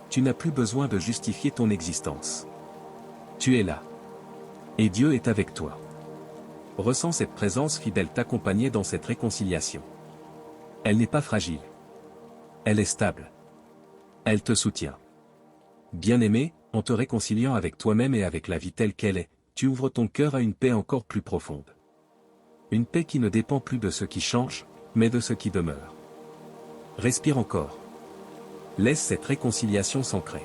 Tu n'as plus besoin de justifier ton existence. Tu es là. Et Dieu est avec toi. Ressens cette présence fidèle t'accompagner dans cette réconciliation. Elle n'est pas fragile. Elle est stable. Elle te soutient. Bien-aimé, en te réconciliant avec toi-même et avec la vie telle qu'elle est, tu ouvres ton cœur à une paix encore plus profonde. Une paix qui ne dépend plus de ce qui change, mais de ce qui demeure. Respire encore. Laisse cette réconciliation s'ancrer.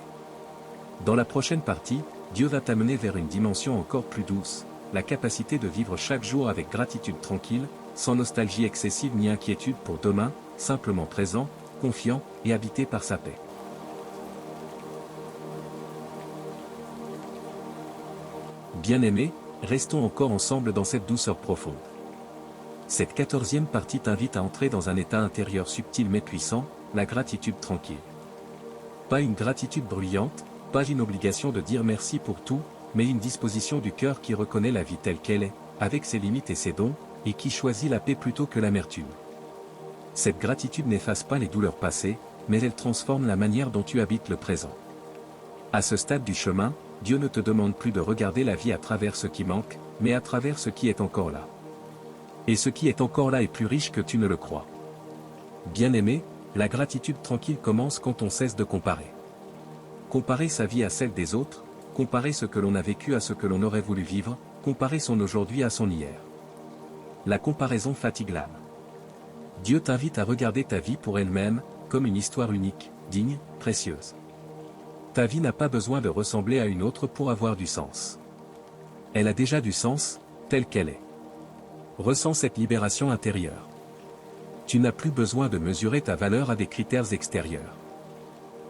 Dans la prochaine partie, Dieu va t'amener vers une dimension encore plus douce, la capacité de vivre chaque jour avec gratitude tranquille, sans nostalgie excessive ni inquiétude pour demain, simplement présent, confiant et habité par sa paix. Bien-aimés, restons encore ensemble dans cette douceur profonde. Cette 14e partie t'invite à entrer dans un état intérieur subtil mais puissant, la gratitude tranquille. Pas une gratitude bruyante, pas une obligation de dire merci pour tout, mais une disposition du cœur qui reconnaît la vie telle qu'elle est, avec ses limites et ses dons, et qui choisit la paix plutôt que l'amertume. Cette gratitude n'efface pas les douleurs passées, mais elle transforme la manière dont tu habites le présent. À ce stade du chemin, Dieu ne te demande plus de regarder la vie à travers ce qui manque, mais à travers ce qui est encore là. Et ce qui est encore là est plus riche que tu ne le crois. Bien-aimé, la gratitude tranquille commence quand on cesse de comparer. Comparer sa vie à celle des autres, comparer ce que l'on a vécu à ce que l'on aurait voulu vivre, comparer son aujourd'hui à son hier. La comparaison fatigue l'âme. Dieu t'invite à regarder ta vie pour elle-même, comme une histoire unique, digne, précieuse. Ta vie n'a pas besoin de ressembler à une autre pour avoir du sens. Elle a déjà du sens, telle qu'elle est. Ressens cette libération intérieure. Tu n'as plus besoin de mesurer ta valeur à des critères extérieurs.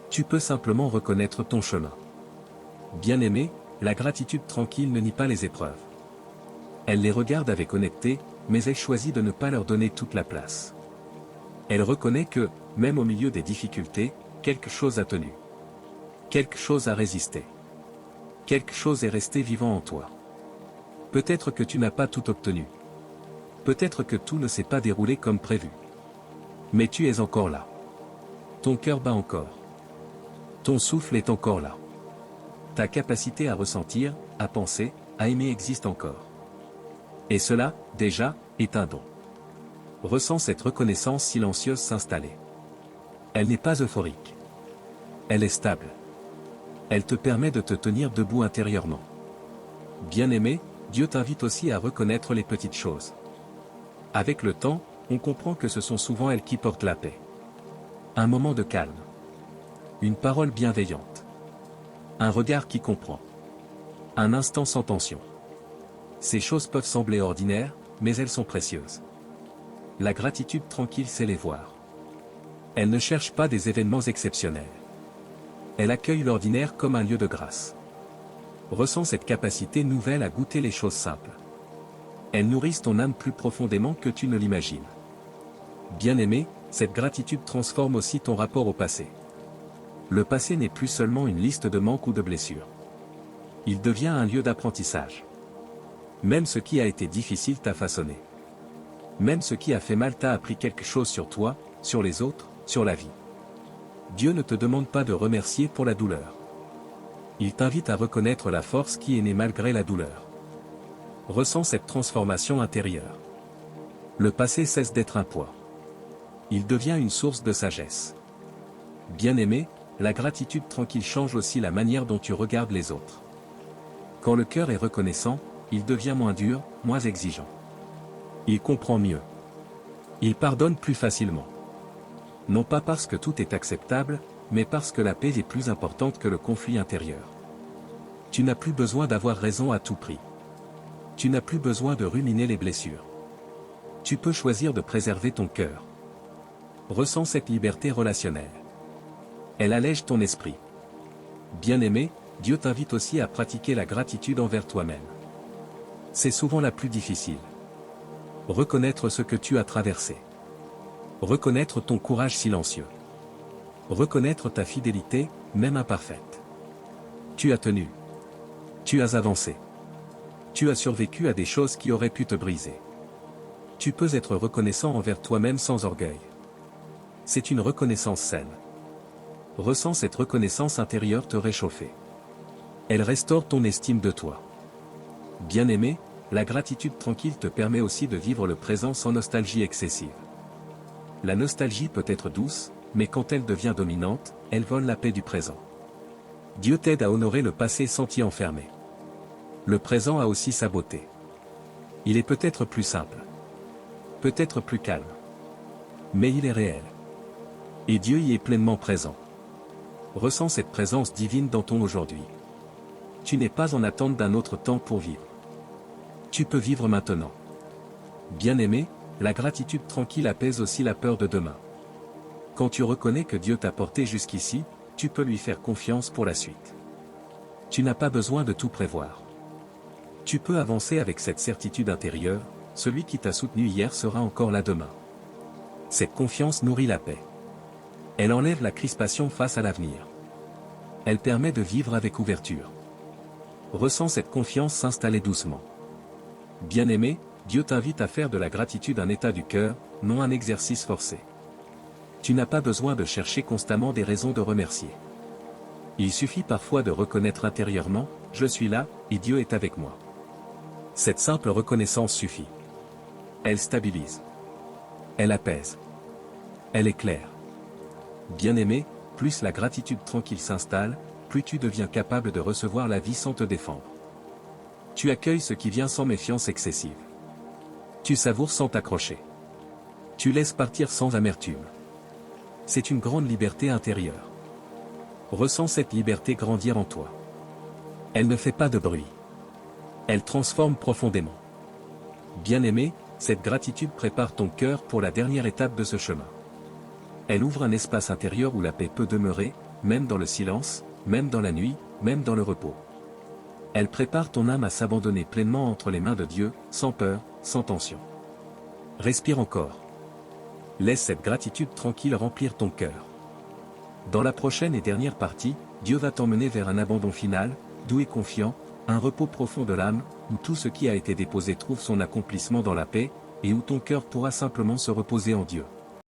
Tu peux simplement reconnaître ton chemin. Bien-aimé, la gratitude tranquille ne nie pas les épreuves. Elle les regarde avec honnêteté, mais elle choisit de ne pas leur donner toute la place. Elle reconnaît que, même au milieu des difficultés, quelque chose a tenu. Quelque chose a résisté. Quelque chose est resté vivant en toi. Peut-être que tu n'as pas tout obtenu. Peut-être que tout ne s'est pas déroulé comme prévu. Mais tu es encore là. Ton cœur bat encore. Ton souffle est encore là. Ta capacité à ressentir, à penser, à aimer existe encore. Et cela, déjà, est un don. Ressens cette reconnaissance silencieuse s'installer. Elle n'est pas euphorique. Elle est stable. Elle te permet de te tenir debout intérieurement. Bien-aimé, Dieu t'invite aussi à reconnaître les petites choses. Avec le temps, on comprend que ce sont souvent elles qui portent la paix. Un moment de calme. Une parole bienveillante. Un regard qui comprend. Un instant sans tension. Ces choses peuvent sembler ordinaires, mais elles sont précieuses. La gratitude tranquille sait les voir. Elle ne cherche pas des événements exceptionnels. Elle accueille l'ordinaire comme un lieu de grâce. Ressens cette capacité nouvelle à goûter les choses simples. Elles nourrissent ton âme plus profondément que tu ne l'imagines. Bien-aimé, cette gratitude transforme aussi ton rapport au passé. Le passé n'est plus seulement une liste de manques ou de blessures. Il devient un lieu d'apprentissage. Même ce qui a été difficile t'a façonné. Même ce qui a fait mal t'a appris quelque chose sur toi, sur les autres, sur la vie. Dieu ne te demande pas de remercier pour la douleur. Il t'invite à reconnaître la force qui est née malgré la douleur. Ressens cette transformation intérieure. Le passé cesse d'être un poids. Il devient une source de sagesse. Bien-aimé, la gratitude tranquille change aussi la manière dont tu regardes les autres. Quand le cœur est reconnaissant, il devient moins dur, moins exigeant. Il comprend mieux. Il pardonne plus facilement. Non pas parce que tout est acceptable, mais parce que la paix est plus importante que le conflit intérieur. Tu n'as plus besoin d'avoir raison à tout prix. Tu n'as plus besoin de ruminer les blessures. Tu peux choisir de préserver ton cœur. Ressens cette liberté relationnelle. Elle allège ton esprit. Bien-aimé, Dieu t'invite aussi à pratiquer la gratitude envers toi-même. C'est souvent la plus difficile. Reconnaître ce que tu as traversé. Reconnaître ton courage silencieux. Reconnaître ta fidélité, même imparfaite. Tu as tenu. Tu as avancé. Tu as survécu à des choses qui auraient pu te briser. Tu peux être reconnaissant envers toi-même sans orgueil. C'est une reconnaissance saine. Ressens cette reconnaissance intérieure te réchauffer. Elle restaure ton estime de toi. Bien-aimé, la gratitude tranquille te permet aussi de vivre le présent sans nostalgie excessive. La nostalgie peut être douce, mais quand elle devient dominante, elle vole la paix du présent. Dieu t'aide à honorer le passé sans t'y enfermer. Le présent a aussi sa beauté. Il est peut-être plus simple. Peut-être plus calme. Mais il est réel. Et Dieu y est pleinement présent. Ressens cette présence divine dans ton aujourd'hui. Tu n'es pas en attente d'un autre temps pour vivre. Tu peux vivre maintenant. Bien-aimé, la gratitude tranquille apaise aussi la peur de demain. Quand tu reconnais que Dieu t'a porté jusqu'ici, tu peux lui faire confiance pour la suite. Tu n'as pas besoin de tout prévoir. Tu peux avancer avec cette certitude intérieure, celui qui t'a soutenu hier sera encore là demain. Cette confiance nourrit la paix. Elle enlève la crispation face à l'avenir. Elle permet de vivre avec ouverture. Ressens cette confiance s'installer doucement. Bien-aimé, Dieu t'invite à faire de la gratitude un état du cœur, non un exercice forcé. Tu n'as pas besoin de chercher constamment des raisons de remercier. Il suffit parfois de reconnaître intérieurement, « Je suis là, et Dieu est avec moi ». Cette simple reconnaissance suffit. Elle stabilise. Elle apaise. Elle éclaire. Bien-aimé, plus la gratitude tranquille s'installe, plus tu deviens capable de recevoir la vie sans te défendre. Tu accueilles ce qui vient sans méfiance excessive. Tu savoures sans t'accrocher. Tu laisses partir sans amertume. C'est une grande liberté intérieure. Ressens cette liberté grandir en toi. Elle ne fait pas de bruit. Elle transforme profondément. Bien-aimé, cette gratitude prépare ton cœur pour la dernière étape de ce chemin. Elle ouvre un espace intérieur où la paix peut demeurer, même dans le silence, même dans la nuit, même dans le repos. Elle prépare ton âme à s'abandonner pleinement entre les mains de Dieu, sans peur, sans tension. Respire encore. Laisse cette gratitude tranquille remplir ton cœur. Dans la prochaine et dernière partie, Dieu va t'emmener vers un abandon final, doux et confiant, un repos profond de l'âme, où tout ce qui a été déposé trouve son accomplissement dans la paix, et où ton cœur pourra simplement se reposer en Dieu.